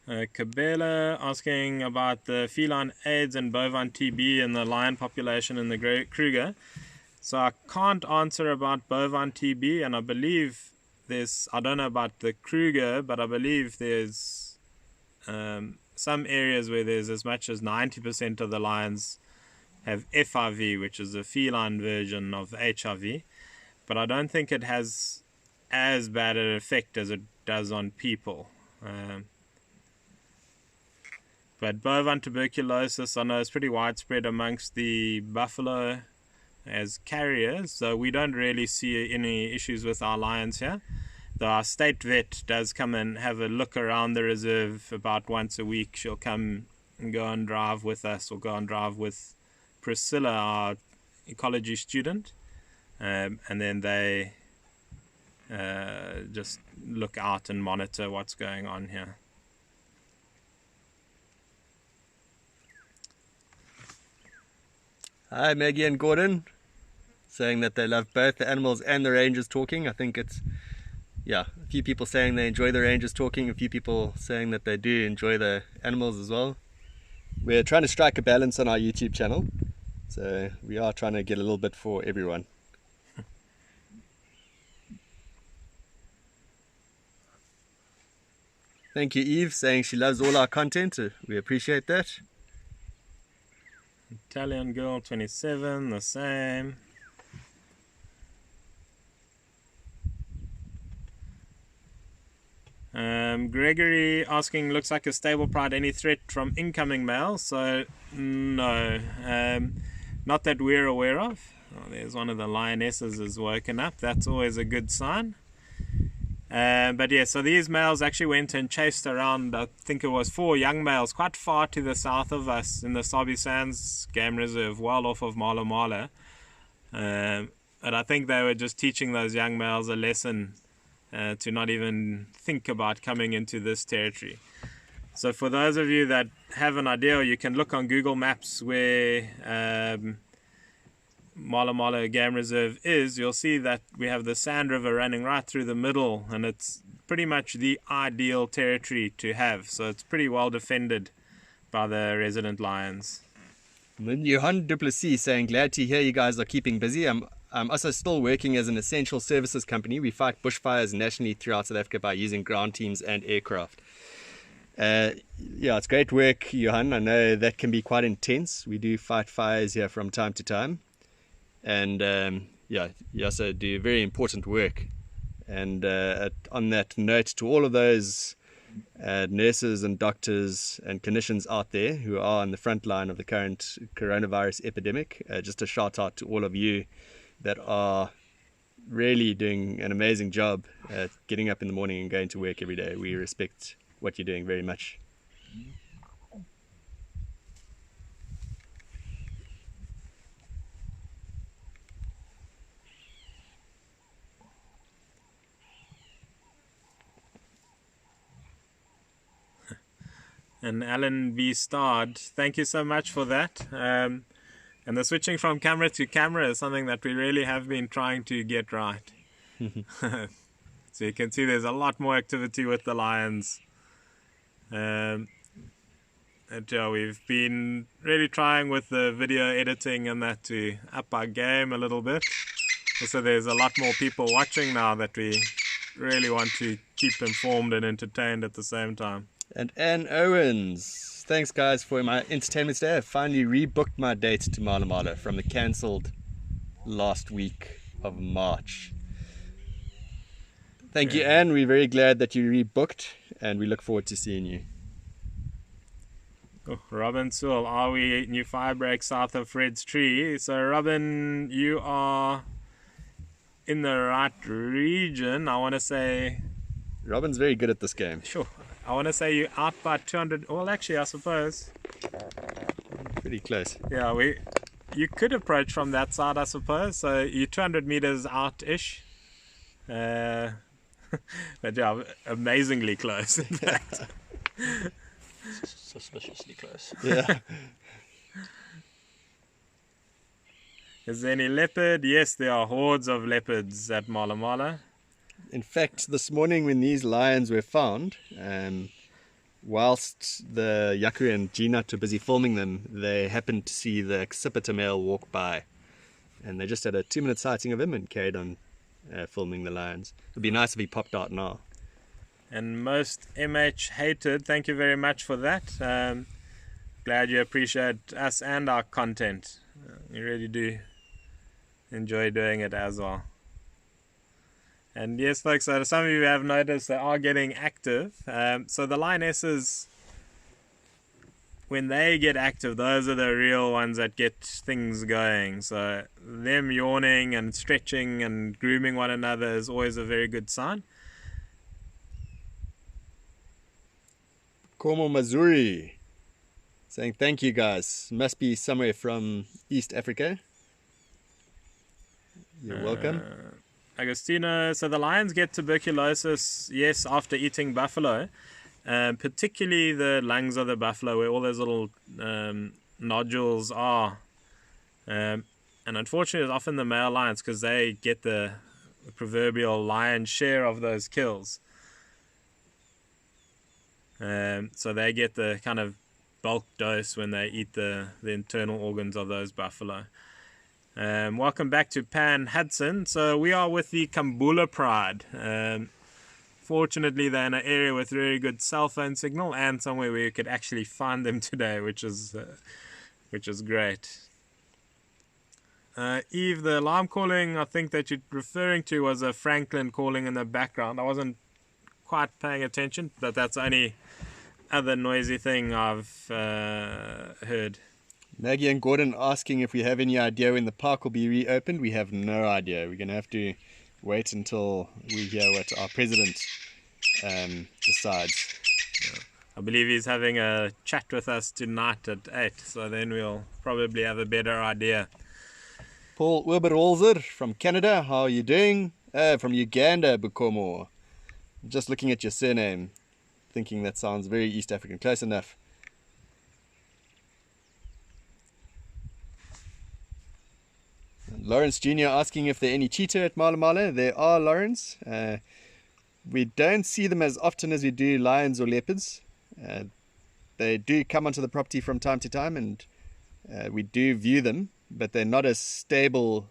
Kabela asking about the feline AIDS and bovine TB in the lion population in the Kruger. So I can't answer about bovine TB, and I believe I don't know about the Kruger, but I believe there's some areas where there's as much as 90% of the lions have FIV, which is a feline version of HIV, but I don't think it has as bad an effect as it does on people. But bovine tuberculosis, I know, is pretty widespread amongst the buffalo as carriers, so we don't really see any issues with our lions here. Though our state vet does come and have a look around the reserve about once a week. She'll come and go and drive with us, or go and drive with Priscilla, our ecology student, and then they just look out and monitor what's going on here. Hi, Maggie and Gordon, saying that they love both the animals and the rangers talking. I think it's, yeah, a few people saying they enjoy the rangers talking, a few people saying that they do enjoy the animals as well. We're trying to strike a balance on our YouTube channel, so we are trying to get a little bit for everyone. Thank you, Eve, saying she loves all our content. We appreciate that. Italian girl 27, the same. Gregory asking, looks like a stable pride, any threat from incoming males? So no, not that we're aware of. Oh, there's one of the lionesses has woken up. That's always a good sign. But yeah, so these males actually went and chased around, I think it was 4 young males, quite far to the south of us in the Sabi Sands Game Reserve, well off of Mala Mala. But I think they were just teaching those young males a lesson to not even think about coming into this territory. So for those of you that have an idea, you can look on Google Maps where Mala Mala Game Reserve is. You'll see that we have the Sand River running right through the middle, and it's pretty much the ideal territory to have. So it's pretty well defended by the resident lions. Johan Duplessis saying, glad to hear you guys are keeping busy. I'm also still working as an essential services company. We fight bushfires nationally throughout South Africa by using ground teams and aircraft. Yeah, it's great work, Johan. I know that can be quite intense. We do fight fires here from time to time. And yeah, you also do very important work. And on that note, to all of those nurses and doctors and clinicians out there who are on the front line of the current coronavirus epidemic, just a shout out to all of you that are really doing an amazing job at getting up in the morning and going to work every day. We respect what you're doing very much. And Alan B. Starred, thank you so much for that. And the switching from camera to camera is something that we really have been trying to get right. So you can see there's a lot more activity with the lions. And yeah, we've been really trying with the video editing and that to up our game a little bit. So there's a lot more people watching now that we really want to keep informed and entertained at the same time. And Anne Owens, thanks guys for my entertainment today. I finally rebooked my date to Mala Mala from the cancelled last week of March. Thank you, Anne. We're very glad that you rebooked, and we look forward to seeing you. Oh, Robin Sewell, are we New Firebreak south of Fred's Tree? So Robin, you are in the right region. I want to say... Robin's very good at this game. Sure. I want to say you're out by 200... Well, actually, I suppose. Pretty close. Yeah, you could approach from that side, I suppose. So you're 200 meters out-ish. But yeah, amazingly close, in fact. Suspiciously close. Yeah. Is there any leopard? Yes, there are hordes of leopards at Mala Mala. In fact, this morning when these lions were found, whilst the Yaku and Ginat were busy filming them, they happened to see the accipiter male walk by. And they just had a 2-minute sighting of him and carried on filming the lions. It would be nice if he popped out now. And most MH hated, thank you very much for that. Glad you appreciate us and our content. You really do enjoy doing it as well. And yes, folks, so some of you have noticed they are getting active. So the lionesses, when they get active, those are the real ones that get things going. So them yawning and stretching and grooming one another is always a very good sign. Komo Mazuri saying thank you guys. Must be somewhere from East Africa. You're welcome. Agostino, so the lions get tuberculosis, yes, after eating buffalo. Particularly the lungs of the buffalo where all those little nodules are. And unfortunately it's often the male lions because they get the proverbial lion's share of those kills. So they get the kind of bulk dose when they eat the internal organs of those buffalo. Welcome back to Pan Hudson. So we are with the Kambula Pride. Fortunately, they're in an area with very good cell phone signal and somewhere where you could actually find them today, which is great. Eve, the alarm calling I think that you're referring to was a Franklin calling in the background. I wasn't quite paying attention, but that's the only other noisy thing I've heard. Maggie and Gordon asking if we have any idea when the park will be reopened. We have no idea. We're going to have to wait until we hear what our president decides. I believe he's having a chat with us tonight at 8, so then we'll probably have a better idea. Paul Oberholzer from Canada, how are you doing? From Uganda, Bukomo. Just looking at your surname, thinking that sounds very East African. Close enough. Lawrence Jr. asking if there are any cheetah at Mala Mala. There are, Lawrence. We don't see them as often as we do lions or leopards. They do come onto the property from time to time, and we do view them, but they're not as stable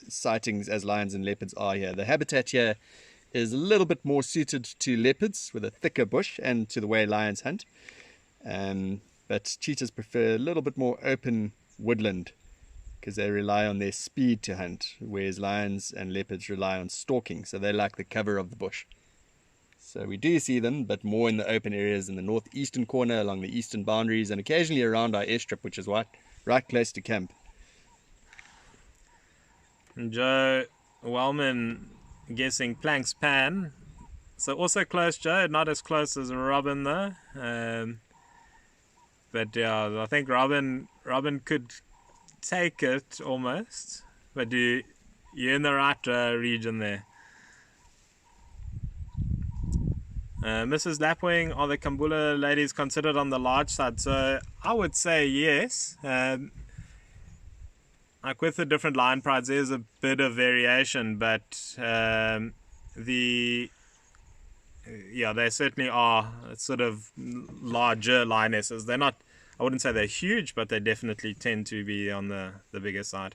sightings as lions and leopards are here. The habitat here is a little bit more suited to leopards with a thicker bush and to the way lions hunt. But cheetahs prefer a little bit more open woodland because they rely on their speed to hunt, whereas lions and leopards rely on stalking, so they like the cover of the bush. So we do see them, but more in the open areas in the northeastern corner, along the eastern boundaries, and occasionally around our airstrip, which is right close to camp. And Joe Wellman guessing Planks Pan. So also close, Joe, not as close as Robin though. But yeah, I think Robin could take it almost, but you're in the right region there. Mrs. Lapwing, are the Kambula ladies considered on the large side? So I would say yes. Like with the different lion prides, there's a bit of variation, but they certainly are sort of larger lionesses. They're not, I wouldn't say they're huge, but they definitely tend to be on the bigger side.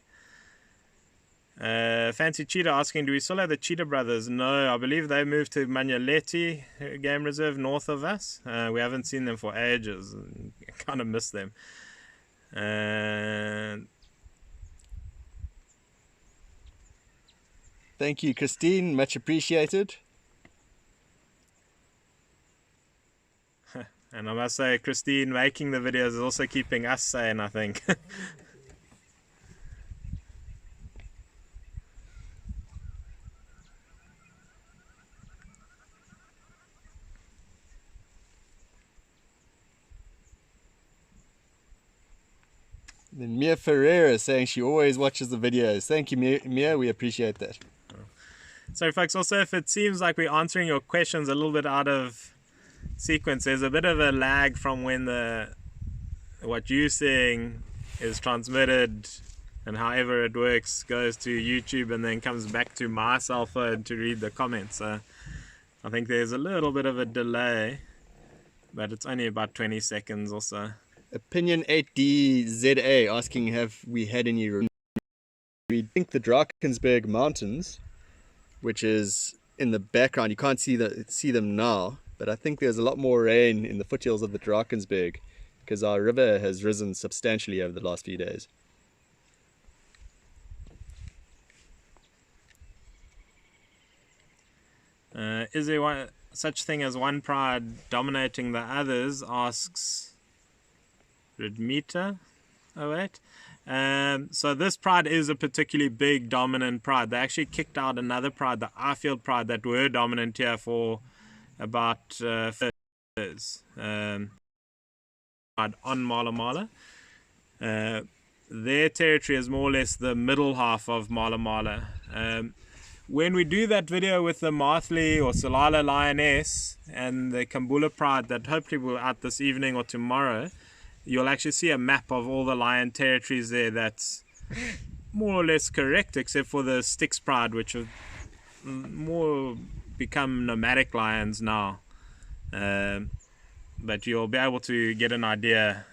Fancy Cheetah asking, do we still have the Cheetah Brothers? No, I believe they moved to Manyaleti Game Reserve north of us. We haven't seen them for ages. I kind of miss them. Thank you, Christine. Much appreciated. And I must say, Christine making the videos is also keeping us sane, I think. Then Mia Ferreira saying she always watches the videos. Thank you, Mia. We appreciate that. So, folks, also if it seems like we're answering your questions a little bit out of sequence, there's a bit of a lag from when what you're seeing is transmitted and however it works goes to YouTube and then comes back to my cell phone to read the comments. So I think there's a little bit of a delay, but it's only about 20 seconds or so. Opinion 8DZA asking, have we had any... We think the Drakensberg Mountains, which is in the background, you can't see them now, but I think there's a lot more rain in the foothills of the Drakensberg because our river has risen substantially over the last few days. Is there such thing as one pride dominating the others, asks Ridmita. Oh wait. So this pride is a particularly big dominant pride. They actually kicked out another pride, the Ifield pride, that were dominant here for about 50 years. On Mala Mala. Their territory is more or less the middle half of Mala Mala. When we do that video with the Marthley or Salala Lioness and the Kambula pride that hopefully will out this evening or tomorrow, you'll actually see a map of all the lion territories there that's more or less correct, except for the Styx pride, which have more become nomadic lions now. But you'll be able to get an idea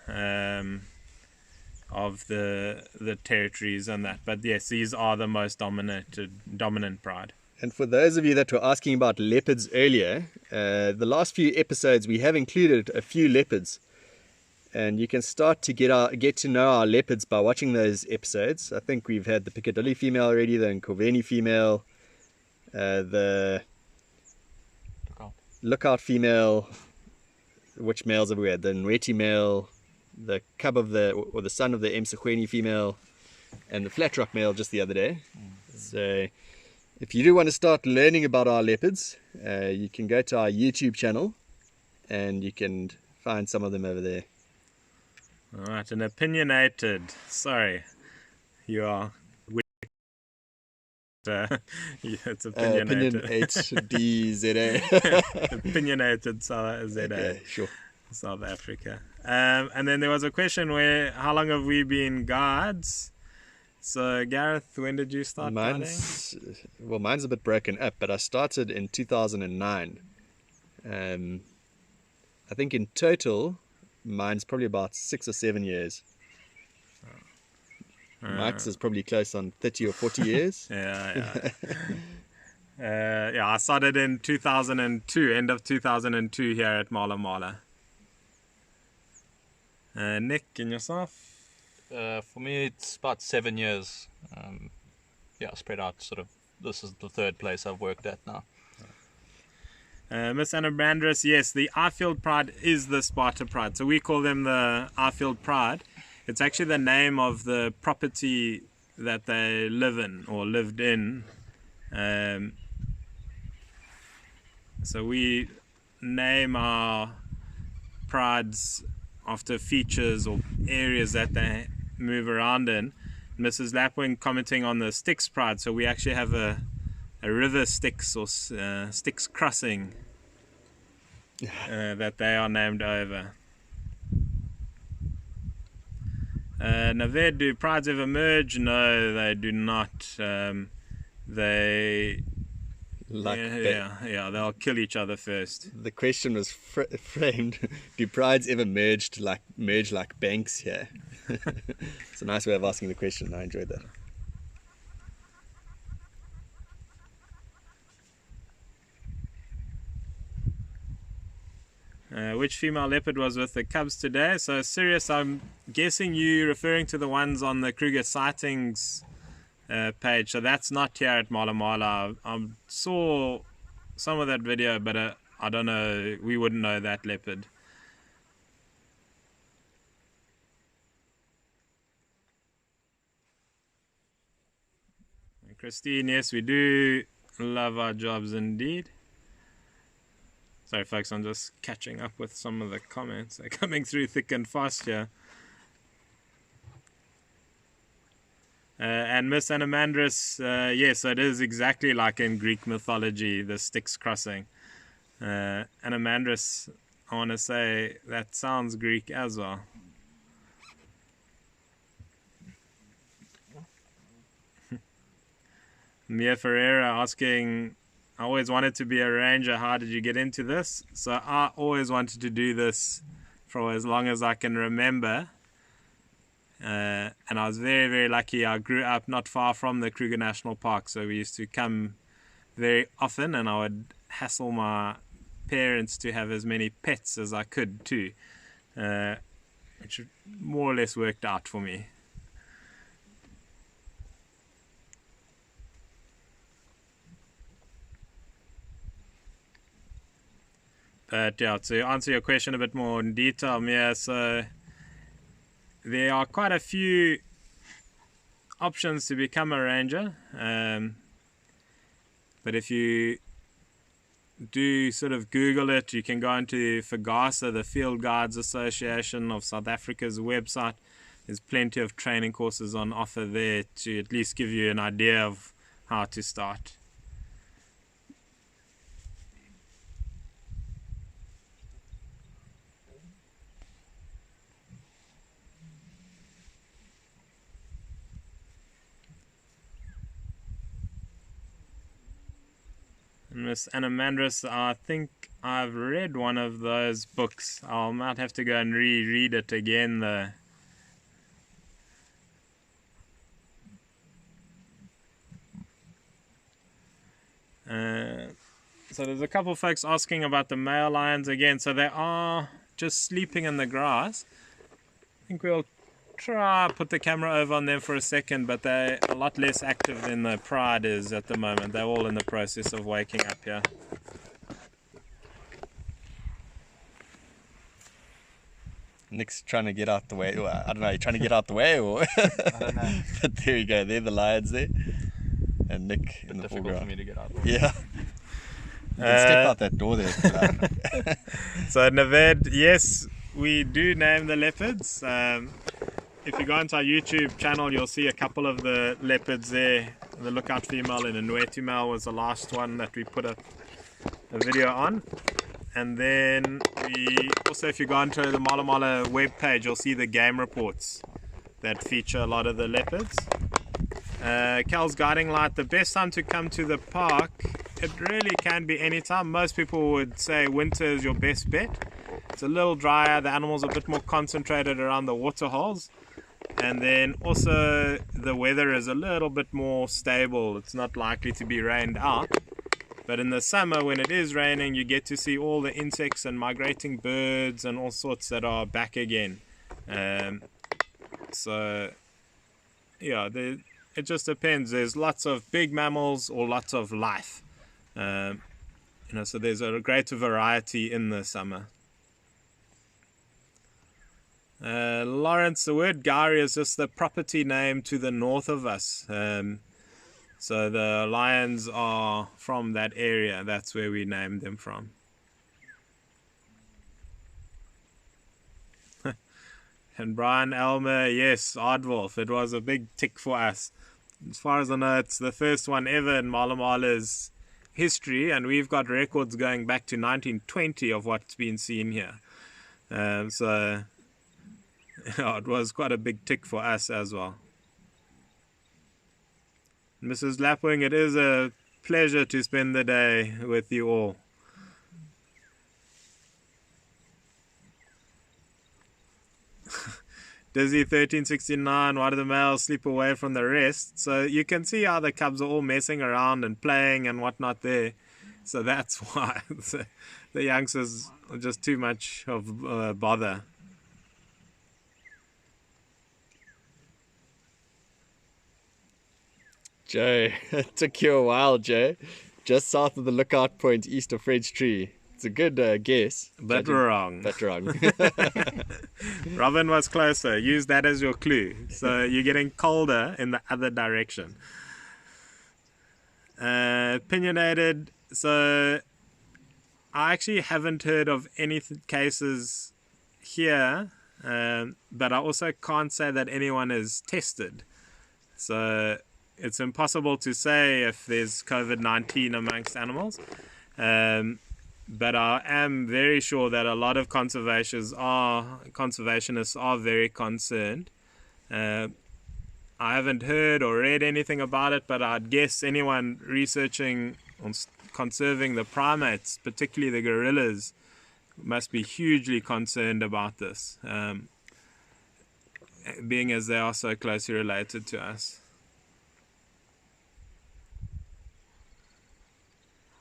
of the territories and that. But yes, these are the most dominant pride. And for those of you that were asking about leopards earlier, the last few episodes we have included a few leopards. And you can start to get to know our leopards by watching those episodes. I think we've had the Piccadilly female already, the Nkoveni female, the Lookout female. Which males have we had? The Nweti male, the cub of the son of the Msekweni female, and the Flat Rock male just the other day. So if you do want to start learning about our leopards, you can go to our YouTube channel and you can find some of them over there. Alright, an opinionated. Sorry, you are. It's opinionated. Opinion HDZA. Opinionated ZA. Okay, sure. South Africa. And then there was a question where, how long have we been guides? So Gareth, when did you start guiding? Well, mine's a bit broken up, but I started in 2009. I think in total, mine's probably about 6 or 7 years. Mike's is probably close on 30 or 40 years. Yeah. I started in 2002, end of 2002 here at Mala Mala. Nick, and yourself? For me, it's about 7 years. Spread out sort of. This is the third place I've worked at now. Miss Anna Brandress, yes, the Ifield Pride is the Sparta Pride. So we call them the Ifield Pride. It's actually the name of the property that they live in or lived in. So we name our prides after features or areas that they move around in. Mrs. Lapwing commenting on the Styx Pride. So we actually have a river Styx or Styx crossing that they are named over. Naved, do prides ever merge? No, they do not. They they'll kill each other first. The question was framed: do prides ever merge like banks here? It's a nice way of asking the question. I enjoyed that. Which female leopard was with the cubs today? So Sirius, I'm guessing you referring to the ones on the Kruger Sightings page. So that's not here at Mala Mala. I saw some of that video, but I don't know. We wouldn't know that leopard. Christine, yes, we do love our jobs indeed. Sorry folks, I'm just catching up with some of the comments. They're coming through thick and fast here. And Miss Anamandris, yes, it is exactly like in Greek mythology, the Styx crossing. Anamandris, I want to say, that sounds Greek as well. Mia Ferreira asking, I always wanted to be a ranger. How did you get into this? So I always wanted to do this for as long as I can remember. And I was very, very lucky. I grew up not far from the Kruger National Park. So we used to come very often and I would hassle my parents to have as many pets as I could too. Which more or less worked out for me. But yeah, to answer your question a bit more in detail, Mia, so there are quite a few options to become a ranger. But if you do sort of Google it, you can go into FAGASA, the Field Guides Association of South Africa's website. There's plenty of training courses on offer there to at least give you an idea of how to start. Miss Anamandris, I think I've read one of those books. I might have to go and reread it again though. So there's a couple of folks asking about the male lions again. So they are just sleeping in the grass. I think we'll try put the camera over on them for a second, but they're a lot less active than the pride is at the moment. They're all in the process of waking up here. Nick's trying to get out the way. I don't know, you're trying to get out the way or? I don't know. But there you go, they're the lions there. and Nick in the Difficult foreground. for me to get out. Yeah. You can step out that door there. So Naved, yes, we do name the leopards. If you go onto our YouTube channel, you'll see a couple of the leopards there. The lookout female and a Nwetu male was the last one that we put a video on. And then we also, if you go onto the Mala Mala webpage, you'll see the game reports that feature a lot of the leopards. Cal's guiding light, the best time to come to the park, it really can be any time. Most people would say winter is your best bet. It's a little drier, the animals are a bit more concentrated around the water holes. And then also the weather is a little bit more stable. It's not likely to be rained out. But in the summer, when it is raining, you get to see all the insects and migrating birds and all sorts that are back again. So, yeah, it just depends. There's lots of big mammals or lots of life. So there's a greater variety in the summer. Lawrence, the word Gowrie is just the property name to the north of us. So the lions are from that area. That's where we named them from. And Brian Elmer, yes, Aardwolf. It was a big tick for us. As far as I know, it's the first one ever in Mala Mala's history, and we've got records going back to 1920 of what's been seen here. So yeah, it was quite a big tick for us as well. Mrs. Lapwing, it is a pleasure to spend the day with you all. Dizzy 1369, why do the males sleep away from the rest? So you can see how the cubs are all messing around and playing and whatnot there. So that's why the youngsters are just too much of bother. Joe, it took you a while, Joe. Just south of the lookout point, east of Fred's Tree. It's a good guess. But wrong. But wrong. Robin was closer. Use that as your clue. So you're getting colder in the other direction. Opinionated. So I actually haven't heard of any cases here, but I also can't say that anyone is tested. So it's impossible to say if there's COVID-19 amongst animals. But I am very sure that a lot of conservationists are very concerned. I haven't heard or read anything about it, but I'd guess anyone researching on conserving the primates, particularly the gorillas, must be hugely concerned about this, being as they are so closely related to us.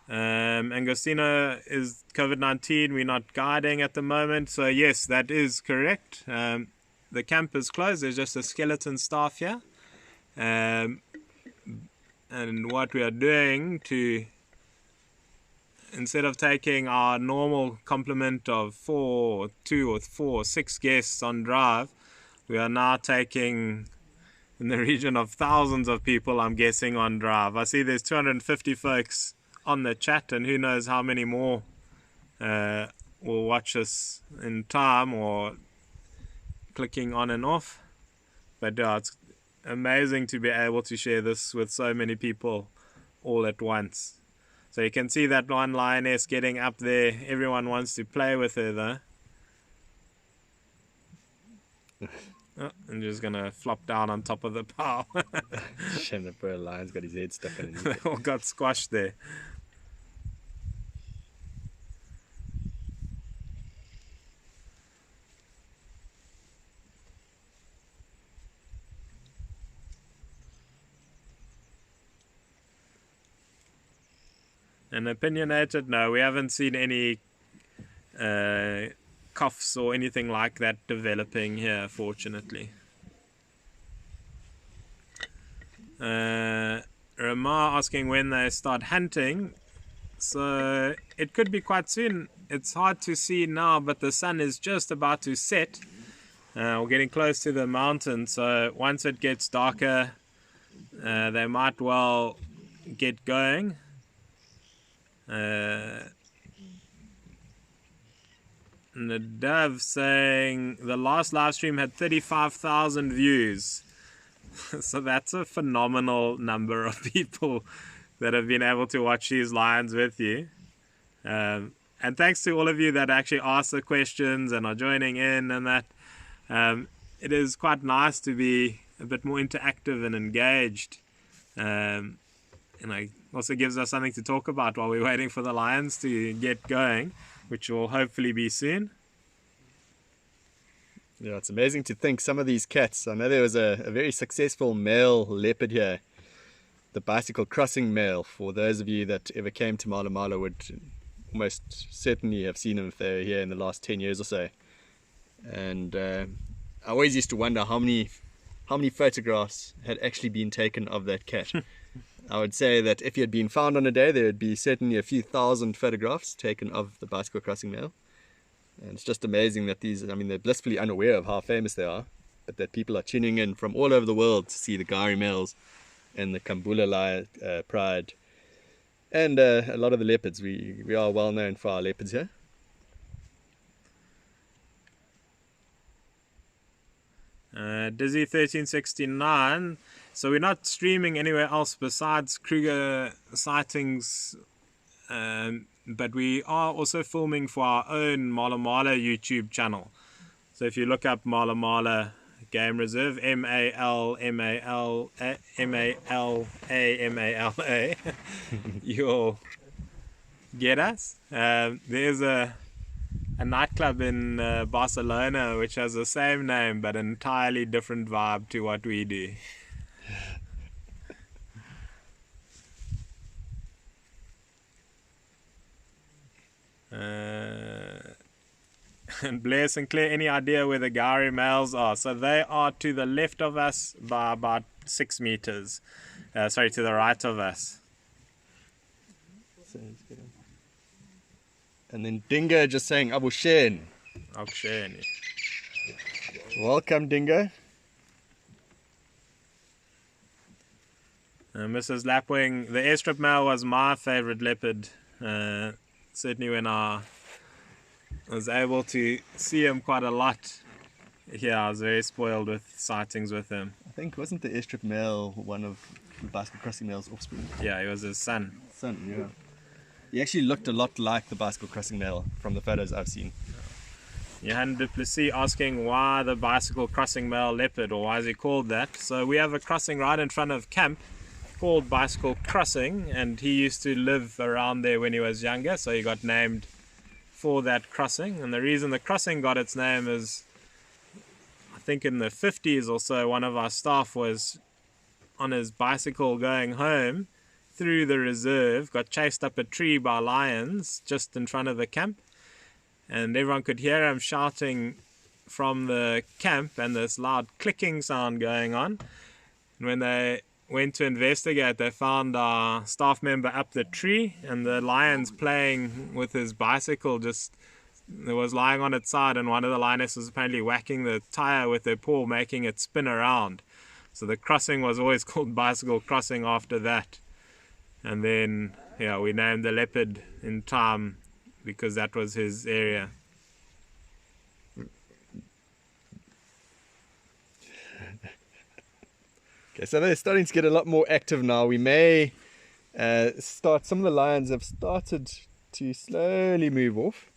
Angostina, is COVID-19, we're not guiding at the moment, so yes, that is correct. The camp is closed, there's just a skeleton staff here, and what we are doing instead of taking our normal complement of 2 or 4 or 6 guests on drive, we are now taking in the region of thousands of people, I'm guessing, on drive. I see there's 250 folks on the chat, and who knows how many more will watch us in time or clicking on and off. But yeah, it's amazing to be able to share this with so many people all at once. So you can see that one lioness getting up there. Everyone wants to play with her though. Oh, I'm just gonna flop down on top of the pile. Shame the poor lion's got his head stuck underneath. They all got squashed there. And opinionated, no, we haven't seen any coughs or anything like that developing here, fortunately. Ramar asking when they start hunting. So it could be quite soon. It's hard to see now, but the sun is just about to set. We're getting close to the mountain, so once it gets darker, they might well get going. Nadav saying the last live stream had 35,000 views. So that's a phenomenal number of people that have been able to watch these lions with you. And thanks to all of you that actually ask the questions and are joining in and that. It is quite nice to be a bit more interactive and engaged. Also gives us something to talk about while we're waiting for the lions to get going, which will hopefully be soon. Yeah, it's amazing to think some of these cats. I know there was a very successful male leopard here, the bicycle crossing male. For those of you that ever came to Mala Mala would almost certainly have seen him if they were here in the last 10 years or so. And I always used to wonder how many photographs had actually been taken of that cat. I would say that if he had been found on a day, there would be certainly a few thousand photographs taken of the bicycle crossing male. And it's just amazing that they're blissfully unaware of how famous they are, but that people are tuning in from all over the world to see the Gari males and the Kambula pride. And a lot of the leopards. We are well known for our leopards here. Dizzy 1369. So we're not streaming anywhere else besides Kruger Sightings, but we are also filming for our own Mala Mala YouTube channel. So if you look up Mala Mala Game Reserve, MALMALA, you'll get us. There's a nightclub in Barcelona which has the same name but an entirely different vibe to what we do. And Blair Sinclair, any idea where the Gari males are? So they are to the left of us by about 6 meters. Sorry, to the right of us. And then Dingo just saying Abu Shen. Welcome, Dingo. Mrs. Lapwing, the airstrip male was my favorite leopard. Certainly when I was able to see him quite a lot here, I was very spoiled with sightings with him. I think, wasn't the airstrip male one of the bicycle crossing male's offspring? Yeah, he was his son. Yeah. He actually looked a lot like the bicycle crossing male from the photos I've seen. Johan Duplessis asking why the bicycle crossing male leopard, or why is he called that? So we have a crossing right in front of camp called Bicycle Crossing, and he used to live around there when he was younger, so he got named for that crossing. And the reason the crossing got its name is, I think in the 50s or so, one of our staff was on his bicycle going home through the reserve, got chased up a tree by lions just in front of the camp, and everyone could hear him shouting from the camp and this loud clicking sound going on. And when they went to investigate, they found our staff member up the tree, and the lions playing with his bicycle just, it was lying on its side, and one of the lionesses was apparently whacking the tire with their paw, making it spin around. So the crossing was always called Bicycle Crossing after that. And then, yeah, we named the leopard in time because that was his area. Okay, so they're starting to get a lot more active now. We may some of the lions have started to slowly move off.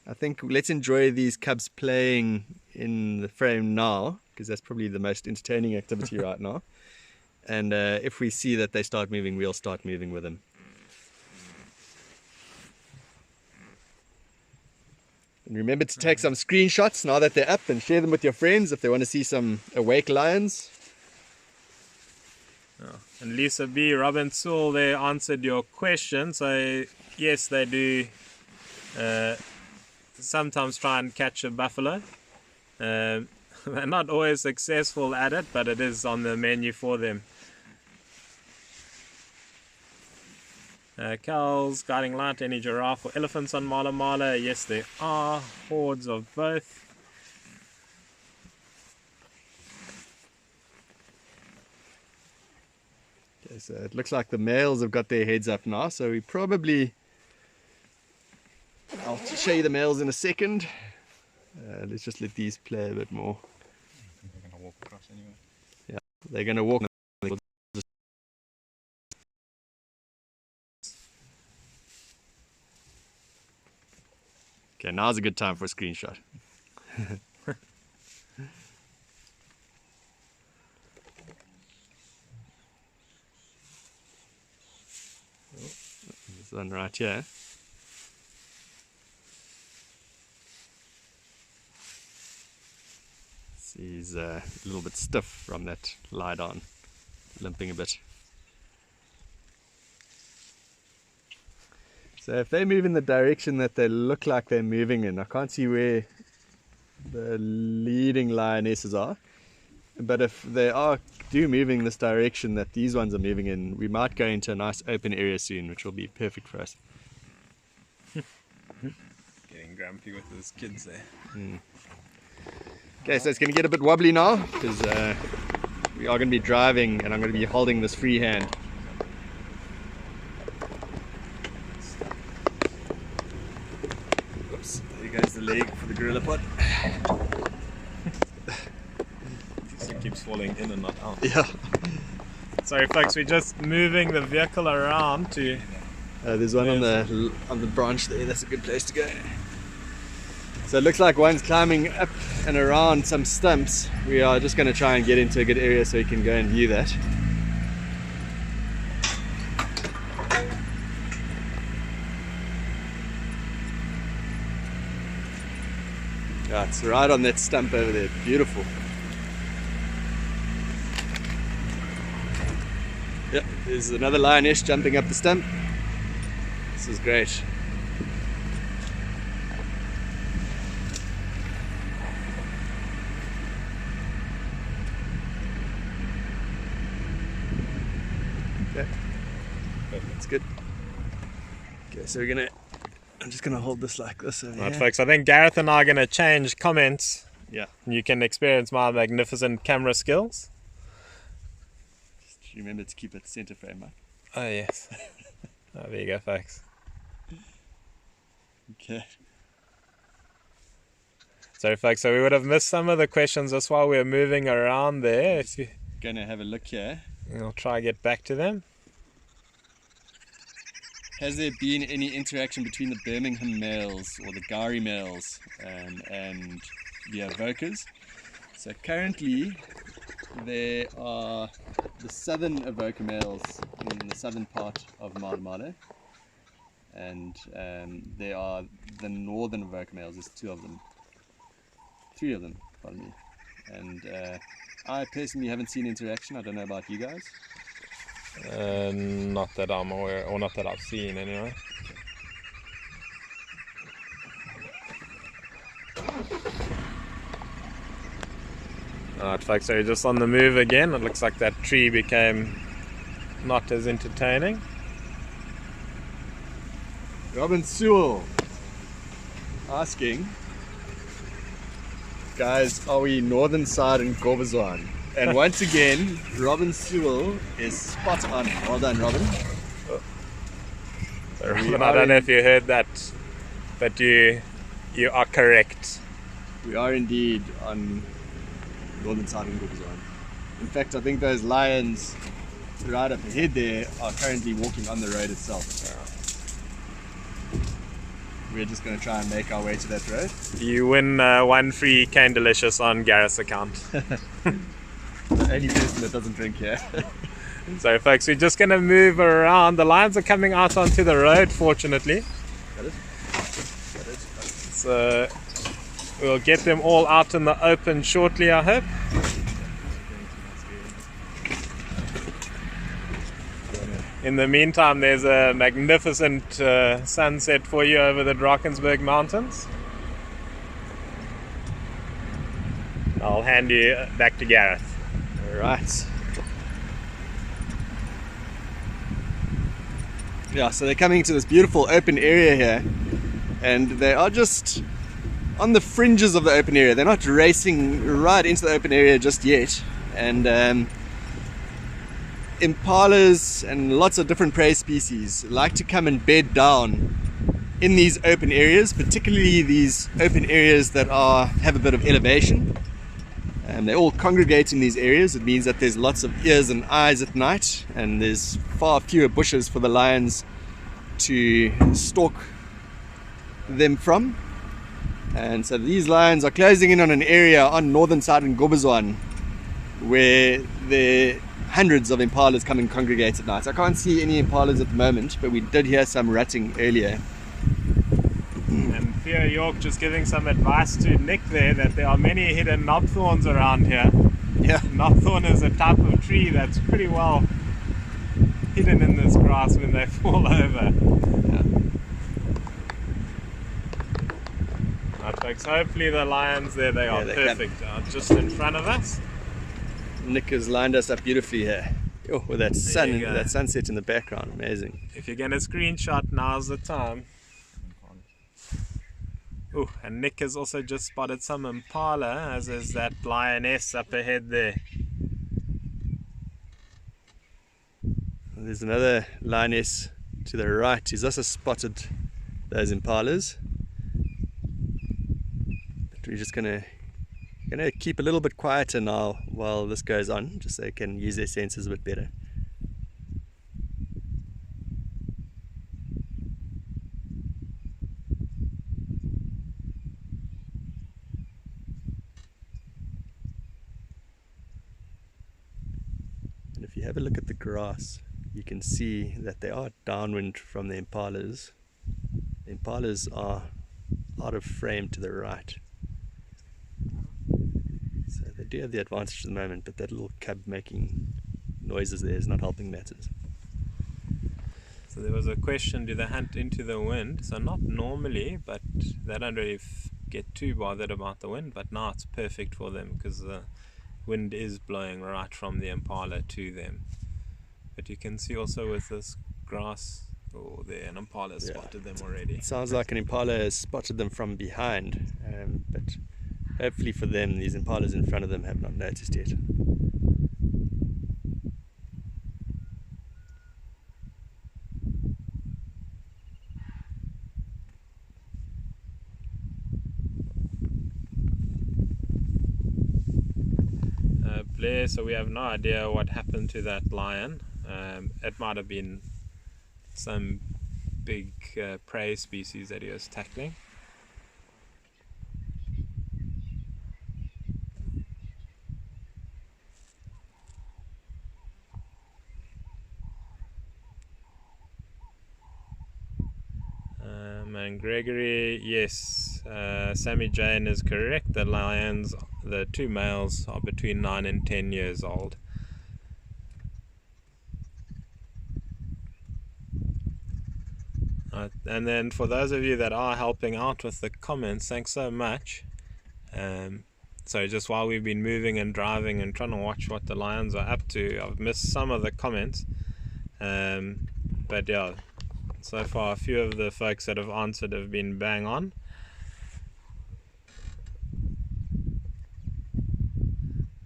I think let's enjoy these cubs playing in the frame now, because that's probably the most entertaining activity right now. And if we see that they start moving, we'll start moving with them. And remember to take some screenshots now that they're up, and share them with your friends if they want to see some awake lions. Oh. And Lisa B. Robin Sewell there answered your question. So yes, they do sometimes try and catch a buffalo. They're not always successful at it, but it is on the menu for them. Cows, guiding light, any giraffe or elephants on Mala Mala? Yes, there are hordes of both. So it looks like the males have got their heads up now, so we probably... I'll show you the males in a second. Let's just let these play a bit more. They're going to walk across anyway. Yeah, they're going to walk. Okay, now's a good time for a screenshot. This one right here. He's a little bit stiff from that lie down, limping a bit. So if they move in the direction that they look like they're moving in, I can't see where the leading lionesses are, but if they do moving this direction that these ones are moving in, we might go into a nice open area soon, which will be perfect for us. Getting grumpy with his kids there. Okay, so it's going to get a bit wobbly now because we are going to be driving and I'm going to be holding this free hand. Oops, there goes the leg for the gorilla pod. It keeps falling in and not out. Yeah. Sorry folks, we're just moving the vehicle around to... There's one on the branch there, that's a good place to go. So it looks like one's climbing up and around some stumps. We are just going to try and get into a good area so we can go and view that. Yeah, it's right on that stump over there. Beautiful. Yep, there's another lioness jumping up the stump. This is great. Okay, that's good. Okay, so I'm just gonna hold this like this over Right here. folks, I think Gareth and I are going to change comments. Yeah. You can experience my magnificent camera skills. Just remember to keep it center frame, Mike. Oh yes. Oh, there you go folks. Okay. Sorry folks, so we would have missed some of the questions just while we were moving around there. If you, Gonna have a look here. I'll try to get back to them. Has there been any interaction between the Birmingham males or the Gari males and the Avocas? So currently there are the southern Avoca males in the southern part of Marmada, and there are the northern Avoca males. There's three of them, pardon me. And I personally haven't seen interaction. I don't know about you guys. Not that I'm aware, or not that I've seen anyway. Alright folks, so you're just on the move again. It looks like that tree became not as entertaining. Robin Sewell asking, guys, are we northern side in Gorbazwan? And once again, Robin Sewell is spot on. Well done, Robin. So Robin, I don't know if you heard that, but you are correct. We are indeed on northern side in Gorbazwan. In fact, I think those lions right up ahead there are currently walking on the road itself. We're just going to try and make our way to that road. You win one free Cane Delicious on Gareth's account. The only person that doesn't drink here. So folks, we're just going to move around. The lions are coming out onto the road, fortunately. Got it? So we'll get them all out in the open shortly, I hope. In the meantime, there's a magnificent sunset for you over the Drakensberg Mountains. I'll hand you back to Gareth. Right. Yeah, so they're coming to this beautiful open area here, and they are just on the fringes of the open area. They're not racing right into the open area just yet, and impalas and lots of different prey species like to come and bed down in these open areas, particularly these open areas that have a bit of elevation. And they all congregate in these areas. It means that there's lots of ears and eyes at night, and there's far fewer bushes for the lions to stalk them from. And so these lions are closing in on an area on northern side in Gobazwan where there are hundreds of impalas come and congregate at night. I can't see any impalas at the moment, but we did hear some ratting earlier. And Theo York just giving some advice to Nick there that there are many hidden knobthorns around here. Yeah. Knobthorn is a type of tree that's pretty well hidden in this grass when they fall over. Yeah. Right, folks, hopefully the lions there, they are they perfect. Just in front of us. Nick has lined us up beautifully here. Oh, with that go. sunset in the background, amazing. If you're going to screenshot, now's the time. Oh, and Nick has also just spotted some impala, as is that lioness up ahead there. There's another lioness to the right. He's also spotted those impalas. But we're just gonna keep a little bit quieter now while this goes on, just so they can use their senses a bit better. And if you have a look at the grass, you can see that they are downwind from the impalas. The impalas are out of frame to the right. So they do have the advantage at the moment, but that little cub making noises there is not helping matters. So there was a question, do they hunt into the wind? So not normally, but they don't really get too bothered about the wind, but now it's perfect for them because the wind is blowing right from the impala to them. But you can see also with this grass, oh, there an impala has spotted them already. It sounds like an impala has spotted them from behind, but hopefully for them, these impalas in front of them have not noticed yet. Blair, so we have no idea what happened to that lion. It might have been some big prey species that he was tackling. And Gregory, yes, Sammy Jane is correct. The lions, the two males, are between 9 and 10 years old. And then for those of you that are helping out with the comments, thanks so much. So just while we've been moving and driving and trying to watch what the lions are up to, I've missed some of the comments. But yeah, so far a few of the folks that have answered have been bang on.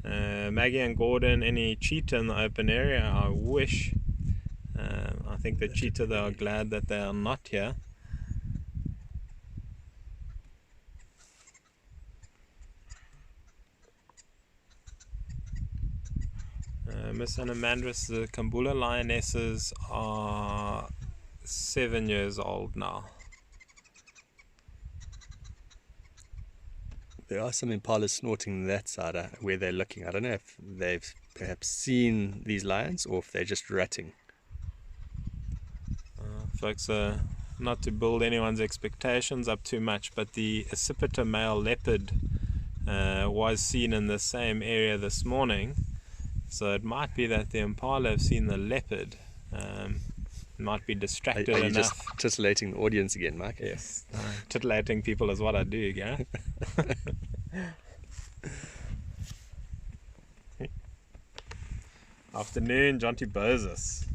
Maggie and Gordon, any cheetah in the open area? I wish. I think the cheetah, they are glad that they are not here. Miss Anamandris, the Kambula lionesses are 7 years old now. There are some impalas snorting that side where they're looking. I don't know if they've perhaps seen these lions or if they're just ratting. Folks, not to build anyone's expectations up too much, but the accipiter male leopard was seen in the same area this morning. So it might be that the impala have seen the leopard. Might be distracted are you enough. Just titillating the audience again, Mike? Yes, titillating people is what I do, yeah. Afternoon, Jonty Bozis.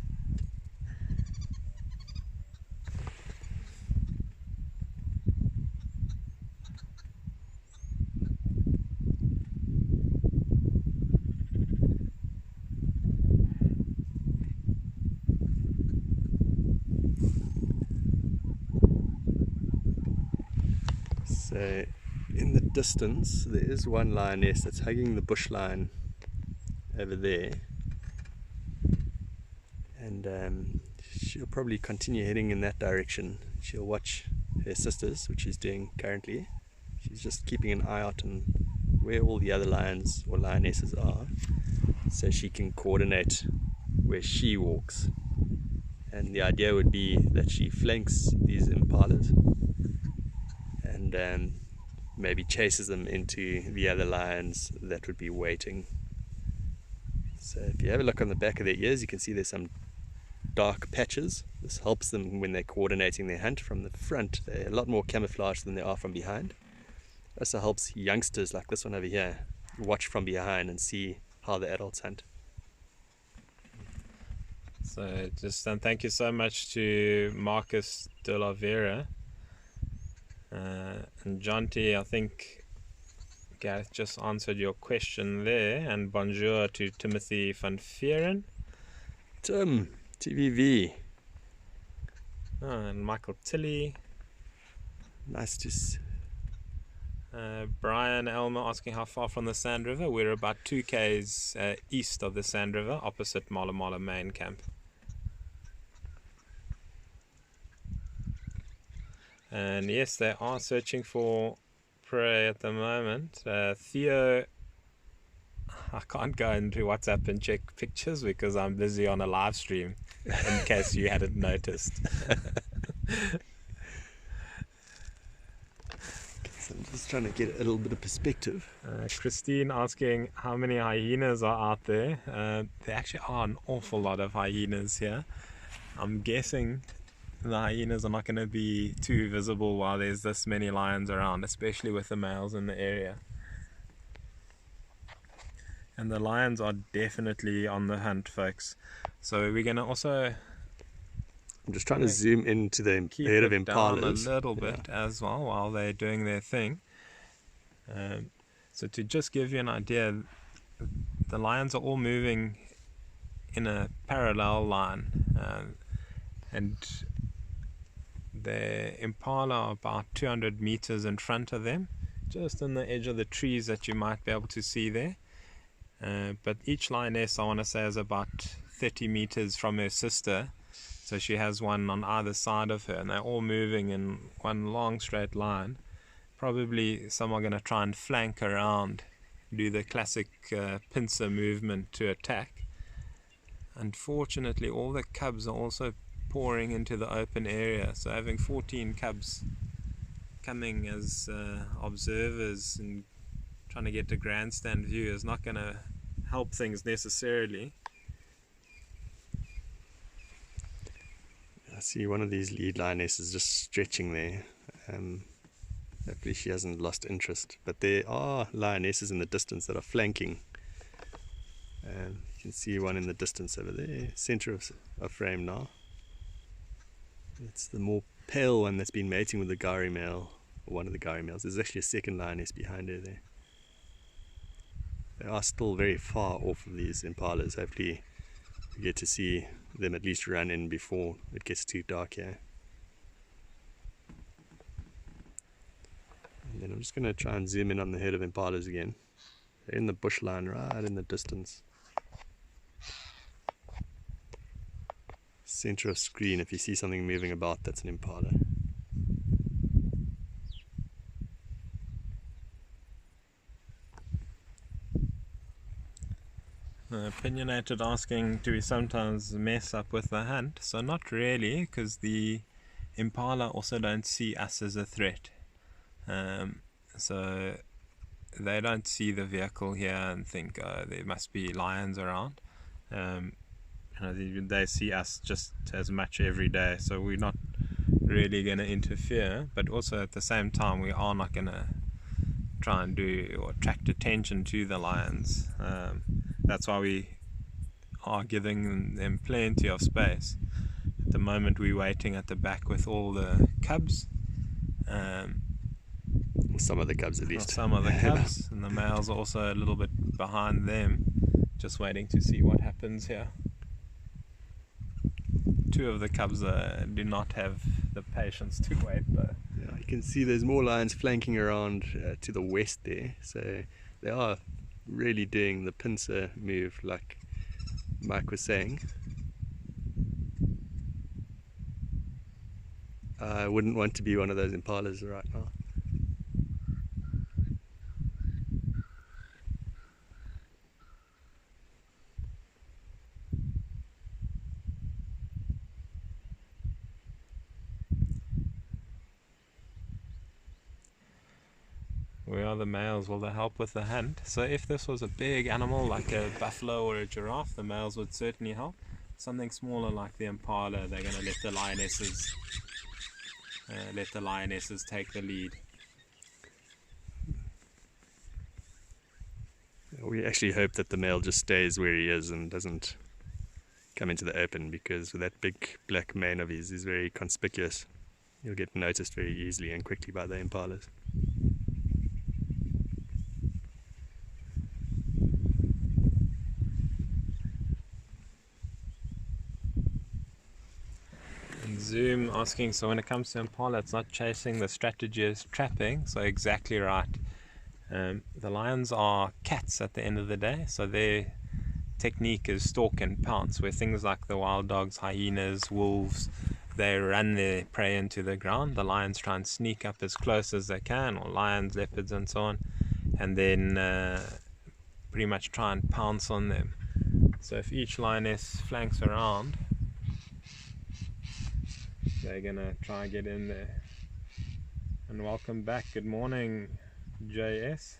So in the distance there is one lioness that's hugging the bush lion over there, and she'll probably continue heading in that direction. She'll watch her sisters, which she's doing currently. She's just keeping an eye out on where all the other lions or lionesses are, so she can coordinate where she walks. And the idea would be that she flanks these impalas and maybe chases them into the other lions that would be waiting. So if you have a look on the back of their ears, you can see there's some dark patches. This helps them when they're coordinating their hunt. From the front, they're a lot more camouflaged than they are from behind. Also helps youngsters like this one over here watch from behind and see how the adults hunt. So just thank you so much to Marcus de la Vera and John T. I think Gareth just answered your question there, and bonjour to Timothy van Vieren. Tim, TVV. And Michael Tilley. Nice to see. Brian Elmer asking how far from the Sand River. We're about 2 k's east of the Sand River, opposite Mala Mala main camp. And yes, they are searching for prey at the moment. Theo, I can't go into WhatsApp and check pictures because I'm busy on a live stream, in case you hadn't noticed. I'm just trying to get a little bit of perspective. Christine asking how many hyenas are out there. There actually are an awful lot of hyenas here. I'm guessing the hyenas are not going to be too visible while there's this many lions around, especially with the males in the area. And the lions are definitely on the hunt, folks. So we're going to also... I'm just trying to zoom into the herd of impalas. A little bit as well while they're doing their thing. So to just give you an idea, the lions are all moving in a parallel line, and the impala are about 200 meters in front of them, just on the edge of the trees that you might be able to see there. But each lioness, I want to say, is about 30 meters from her sister. So she has one on either side of her, and they're all moving in one long straight line. Probably some are going to try and flank around, do the classic pincer movement to attack. Unfortunately, all the cubs are also pouring into the open area, so having 14 cubs coming as observers and trying to get a grandstand view is not going to help things necessarily. I see one of these lead lionesses just stretching there. Hopefully she hasn't lost interest, but there are lionesses in the distance that are flanking. You can see one in the distance over there, center of frame now. It's the more pale one that's been mating with the Gari male, or one of the Gari males. There's actually a second lioness behind her there. They are still very far off of these impalas. Hopefully we get to see them at least run in before it gets too dark here. And then I'm just going to try and zoom in on the herd of impalas again. They're in the bush line right in the distance. Center of screen, if you see something moving about, that's an impala. Opinionated asking, do we sometimes mess up with the hunt? So not really, because the impala also don't see us as a threat. So they don't see the vehicle here and think, oh, there must be lions around. They see us just as much every day, so we're not really going to interfere. But also at the same time, we are not going to try and do or attract attention to the lions. That's why we are giving them plenty of space. At the moment we're waiting at the back with all the cubs. Some of the cubs at least. Some of the cubs, and the males are also a little bit behind them, just waiting to see what happens here. 2 of the cubs do not have the patience to wait though. Yeah, you can see there's more lions flanking around to the west there, so they are really doing the pincer move like Mike was saying. I wouldn't want to be one of those impalas right now. We are the males. Will they help with the hunt? So if this was a big animal like a buffalo or a giraffe, the males would certainly help. Something smaller like the impala, they're going to let the lionesses take the lead. We actually hope that the male just stays where he is and doesn't come into the open, because with that big black mane of his is very conspicuous. He'll get noticed very easily and quickly by the impalas. Zoom asking, so when it comes to impala, it's not chasing, the strategy is trapping. So exactly right. The lions are cats at the end of the day, so their technique is stalk and pounce, where things like the wild dogs, hyenas, wolves, they run their prey into the ground. The lions try and sneak up as close as they can, or lions, leopards and so on, and then pretty much try and pounce on them. So if each lioness flanks around, they're gonna try and get in there. And welcome back. Good morning, JS.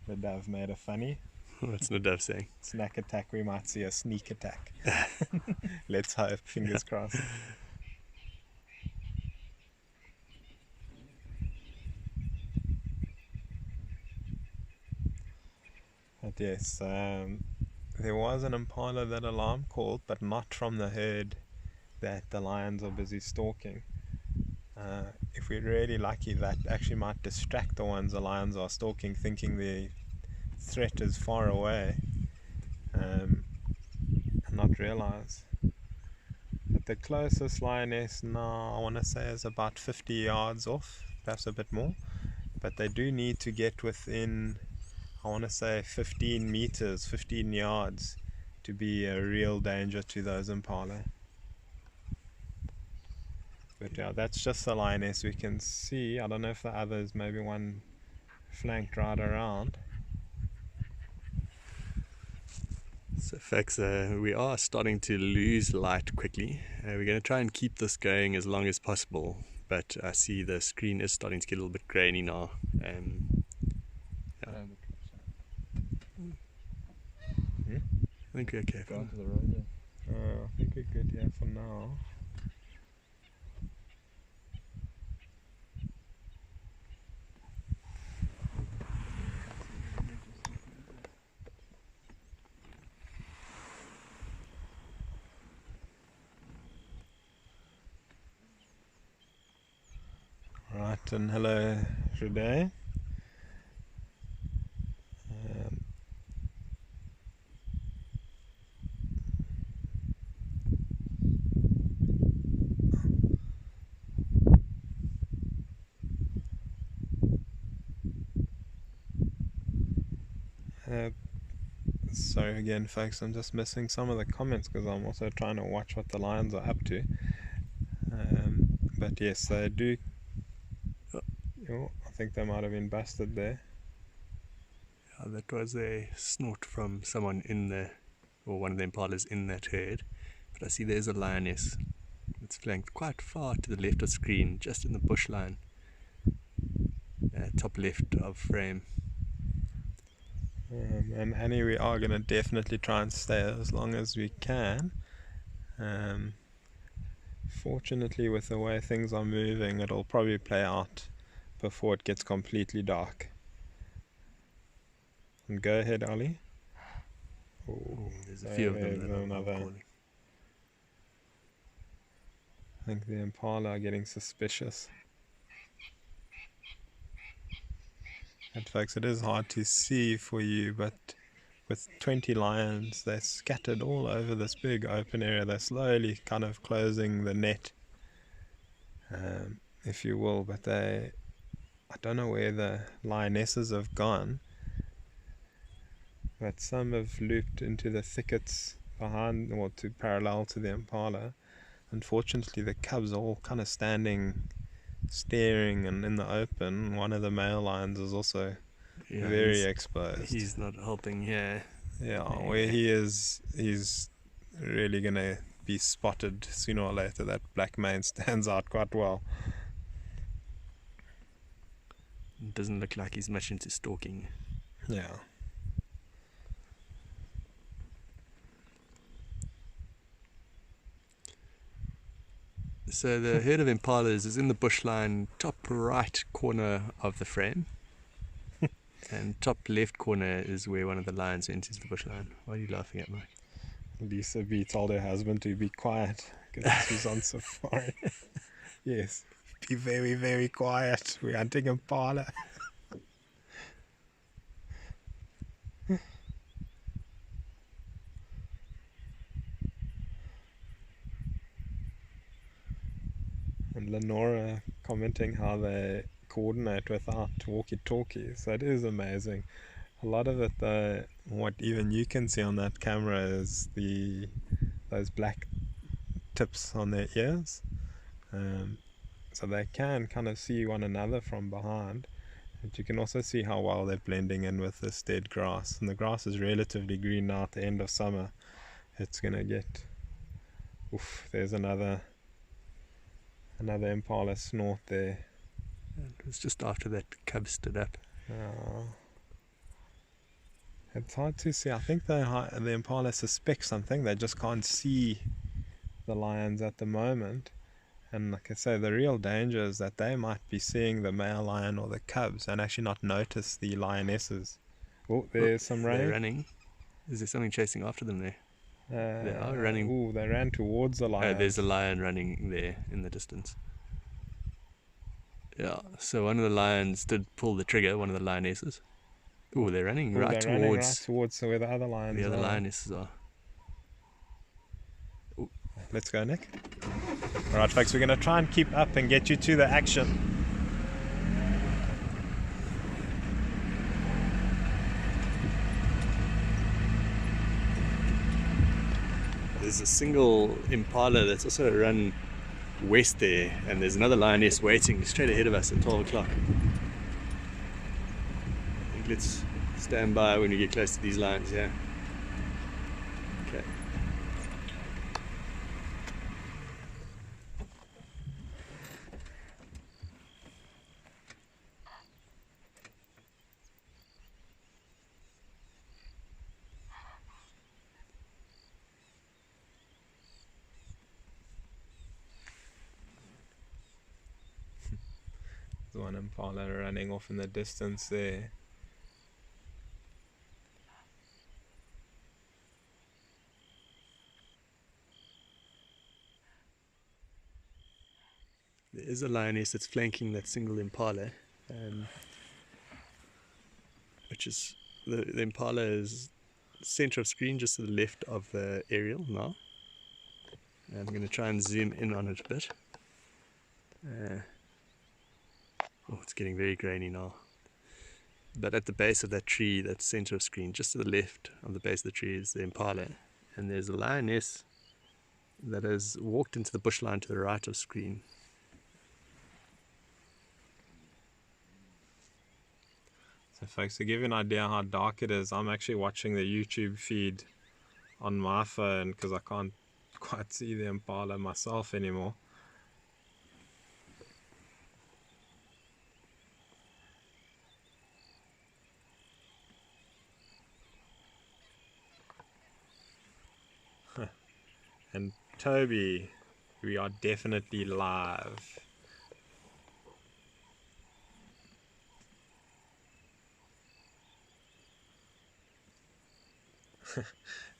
Nadav made a funny. What's Nadav saying? Snack attack, we might see a sneak attack. Let's hope, fingers crossed. But yes, there was an impala that alarm called, but not from the herd that the lions are busy stalking. If we're really lucky, that actually might distract the ones the lions are stalking, thinking the threat is far away, and not realize. But the closest lioness now, I want to say, is about 50 yards off, perhaps a bit more. But they do need to get within, I want to say, 15 meters, 15 yards, to be a real danger to those impala. But yeah, that's just the lioness we can see. I don't know if the others, maybe one flanked right around. So folks, we are starting to lose light quickly. We're going to try and keep this going as long as possible, but I see the screen is starting to get a little bit grainy now. Yeah. I think we're okay. Go onto the road, I think we're good here for now. Right, and hello today. Sorry again, folks, I'm just missing some of the comments because I'm also trying to watch what the lions are up to. But yes, they do. Oh, I think they might have been busted there. Yeah, that was a snort from someone in the, or one of the impalas in that herd. But I see there's a lioness. It's flanked quite far to the left of screen, just in the bush line. Top left of frame. And Annie, we are going to definitely try and stay as long as we can. Fortunately, with the way things are moving, it'll probably play out before it gets completely dark. And go ahead, Ollie. Oh, there's a few of them that I'm calling. I think the impala are getting suspicious. And folks, it is hard to see for you, but with 20 lions, they're scattered all over this big open area. They're slowly kind of closing the net, if you will, but I don't know where the lionesses have gone, but some have looped into the thickets behind, or to parallel to the impala. Unfortunately, the cubs are all kind of standing, staring, and in the open. One of the male lions is also very exposed. He's not helping here. Yeah, where he is, he's really going to be spotted sooner or later. That black mane stands out quite well. It doesn't look like he's much into stalking. Yeah. So the herd of impalas is in the bushline, top right corner of the frame. And top left corner is where one of the lions enters the bushline. Why are you laughing at, Mike? Lisa B told her husband to be quiet because she's on safari. Yes, be very, very quiet. We're hunting impala. And Lenora commenting how they coordinate without walkie-talkies. That is amazing. A lot of it, though, what even you can see on that camera is those black tips on their ears. So they can kind of see one another from behind. But you can also see how well they're blending in with this dead grass. And the grass is relatively green now at the end of summer. It's going to get... Oof, there's another impala snort there. It was just after that cub stood up. Oh. It's hard to see. I think the impala suspect something. They just can't see the lions at the moment. And like I say, the real danger is that they might be seeing the male lion or the cubs and actually not notice the lionesses. Oh, there's some rain. They're running. Is there something chasing after them there? They are running. Oh, they ran towards the lion. Oh, there's a lion running there in the distance. Yeah, so one of the lions did pull the trigger, one of the lionesses. Oh, they're running right towards where the other lions the other lionesses are. Ooh. Let's go, Nick. Alright, folks, we're going to try and keep up and get you to the action. There's a single impala that's also run west there, and there's another lioness waiting straight ahead of us at 12 o'clock. I think let's stand by when we get close to these lions, yeah. Okay. One impala running off in the distance there. There is a lioness that's flanking that single impala, which is the impala is center of screen, just to the left of the aerial now. And I'm going to try and zoom in on it a bit. Oh, it's getting very grainy now. But at the base of that tree, that center of screen, just to the left of the base of the tree is the impala. And there's a lioness that has walked into the bushline to the right of screen. So folks, to give you an idea how dark it is, I'm actually watching the YouTube feed on my phone because I can't quite see the impala myself anymore. And Toby, we are definitely live.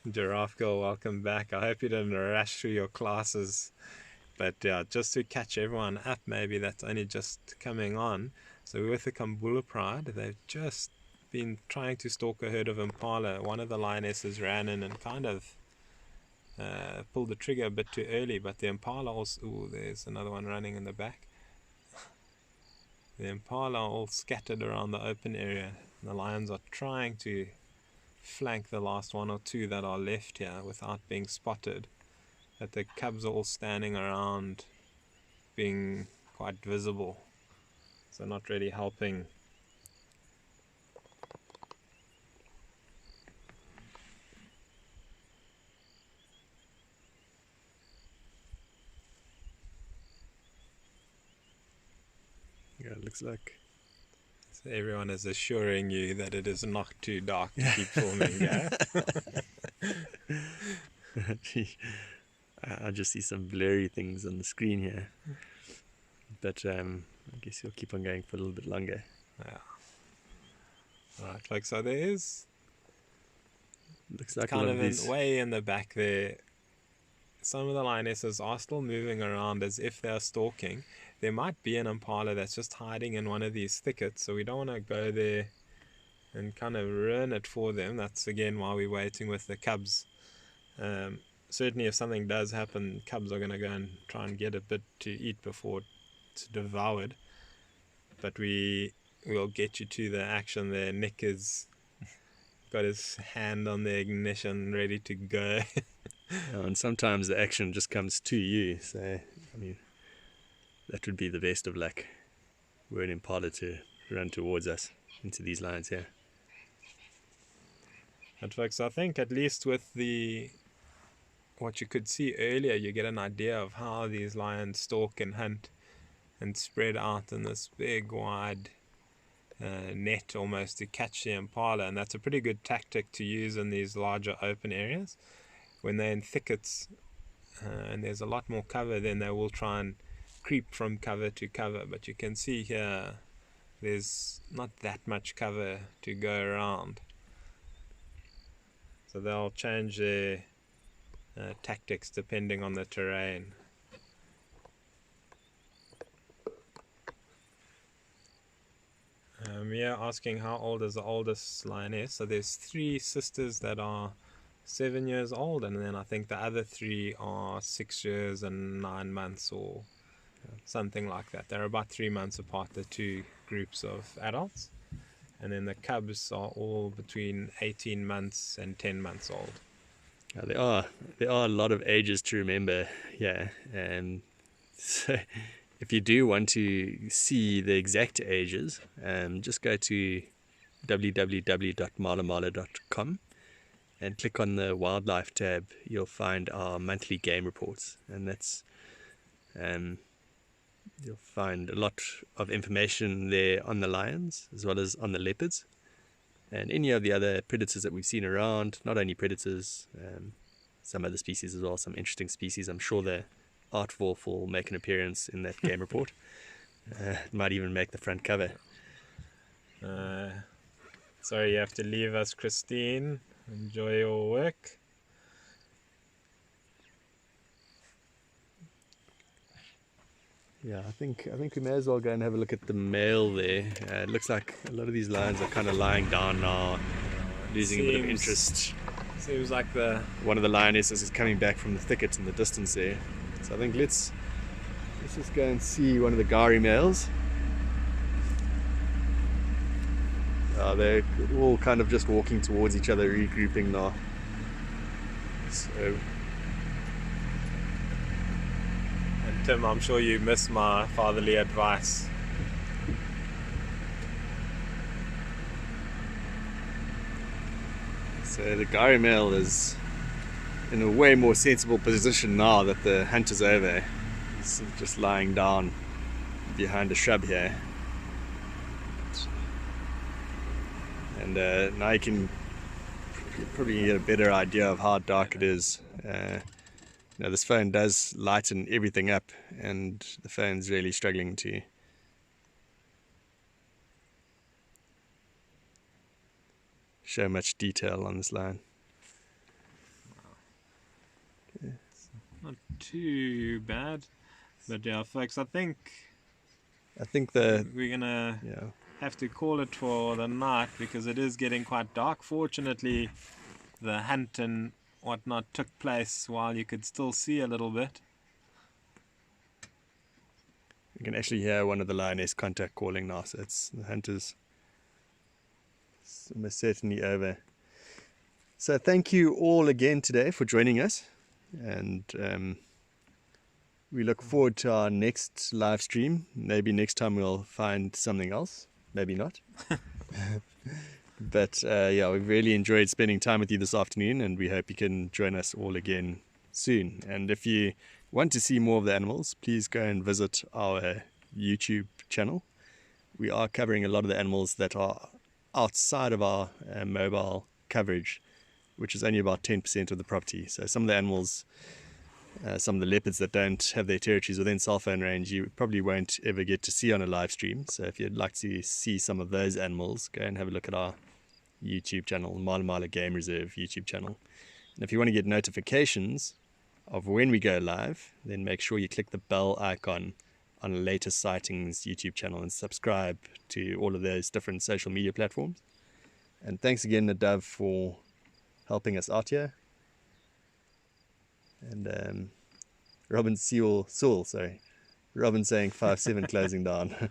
Giraffe Girl, welcome back. I hope you didn't rush through your classes. But yeah, just to catch everyone up, maybe that's only just coming on. So we're with the Kambula Pride. They've just been trying to stalk a herd of impala. One of the lionesses ran in and kind of pulled the trigger a bit too early, but the impala also... Ooh, there's another one running in the back. The impala are all scattered around the open area. The lions are trying to flank the last one or two that are left here without being spotted. But the cubs are all standing around, being quite visible, so not really helping. Yeah, it looks like. So everyone is assuring you that it is not too dark to keep filming, yeah? I just see some blurry things on the screen here. But I guess you'll keep on going for a little bit longer. Yeah. Alright, folks, so there is... Looks like kind a lot of of these... way in the back there, some of the lionesses are still moving around as if they're stalking. There might be an impala that's just hiding in one of these thickets, so we don't want to go there and kind of ruin it for them. That's again why we're waiting with the cubs. Certainly if something does happen, cubs are going to go and try and get a bit to eat before it's devoured. But we'll get you to the action there. Nick has got his hand on the ignition ready to go. And sometimes the action just comes to you, so I mean that would be the best of luck. We're an impala to run towards us into these lines here. And folks, I think at least with what you could see earlier, you get an idea of how these lions stalk and hunt and spread out in this big wide net almost to catch the impala, and that's a pretty good tactic to use in these larger open areas. When they're in thickets and there's a lot more cover, then they will try and creep from cover to cover, but you can see here there's not that much cover to go around, so they'll change their tactics depending on the terrain. Mia asking how old is the oldest lioness. So there's 3 sisters that are 7 years old, and then I think the other 3 are 6 years and 9 months or something like that. They're about 3 months apart, the 2 groups of adults, and then the cubs are all between 18 months and 10 months old. There are a lot of ages to remember, yeah, and so if you do want to see the exact ages, just go to www.malamala.com and click on the wildlife tab. You'll find our monthly game reports, and that's you'll find a lot of information there on the lions as well as on the leopards and any of the other predators that we've seen around. Not only predators, some other species as well, some interesting species. I'm sure the Artwolf will make an appearance in that game report. It might even make the front cover. Sorry, you have to leave us, Christine. Enjoy your work. Yeah, I think we may as well go and have a look at the male there. It looks like a lot of these lions are kind of lying down now, losing a bit of interest. Seems like one of the lionesses is coming back from the thickets in the distance there. So I think let's just go and see one of the Gari males. They're all kind of just walking towards each other, regrouping now. So. And Tim, I'm sure you miss my fatherly advice. So the Gari male is in a way more sensible position now that the hunt is over. He's just lying down behind a shrub here. And now you can probably get a better idea of how dark it is. This phone does lighten everything up, and the phone's really struggling to show much detail on this line. Okay. Not too bad, but yeah, folks, I think we're gonna have to call it for the night because it is getting quite dark. Fortunately, the hunt and whatnot took place while you could still see a little bit. You can actually hear one of the lioness contact calling now, so the hunt is almost certainly over. So thank you all again today for joining us, and we look forward to our next live stream. Maybe next time we'll find something else, maybe not. But we've really enjoyed spending time with you this afternoon, and we hope you can join us all again soon. And if you want to see more of the animals, please go and visit our YouTube channel. We are covering a lot of the animals that are outside of our mobile coverage, which is only about 10% of the property. So some of the animals, some of the leopards that don't have their territories within cell phone range, you probably won't ever get to see on a live stream. So if you'd like to see some of those animals, go and have a look at our YouTube channel, Mala Mala Game Reserve YouTube channel. And if you want to get notifications of when we go live, then make sure you click the bell icon on the latest Sightings YouTube channel and subscribe to all of those different social media platforms. And thanks again, Nadav, for helping us out here. And Robin Sewell, Robin saying 5-7 closing down.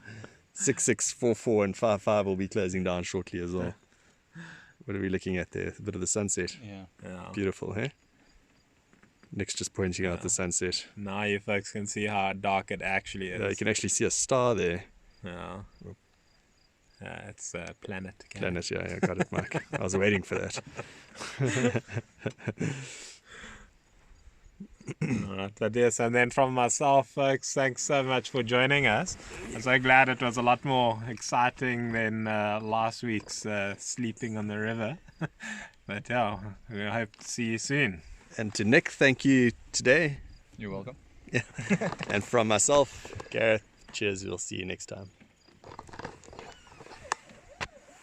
6-6-4-4 and 5-5 will be closing down shortly as well. What are we looking at there? A bit of the sunset. Yeah. Beautiful, hey? Nick's just pointing out the sunset. Now you folks can see how dark it actually is. Yeah, you can actually see a star there. Yeah. It's a planet. Planet, yeah, got it, Mike. I was waiting for that. Alright, but yes, and then from myself, folks, thanks so much for joining us. I'm so glad it was a lot more exciting than last week's sleeping on the river. But yeah, we hope to see you soon. And to Nick, thank you today. You're welcome. Yeah. And from myself, Gareth, cheers, we'll see you next time.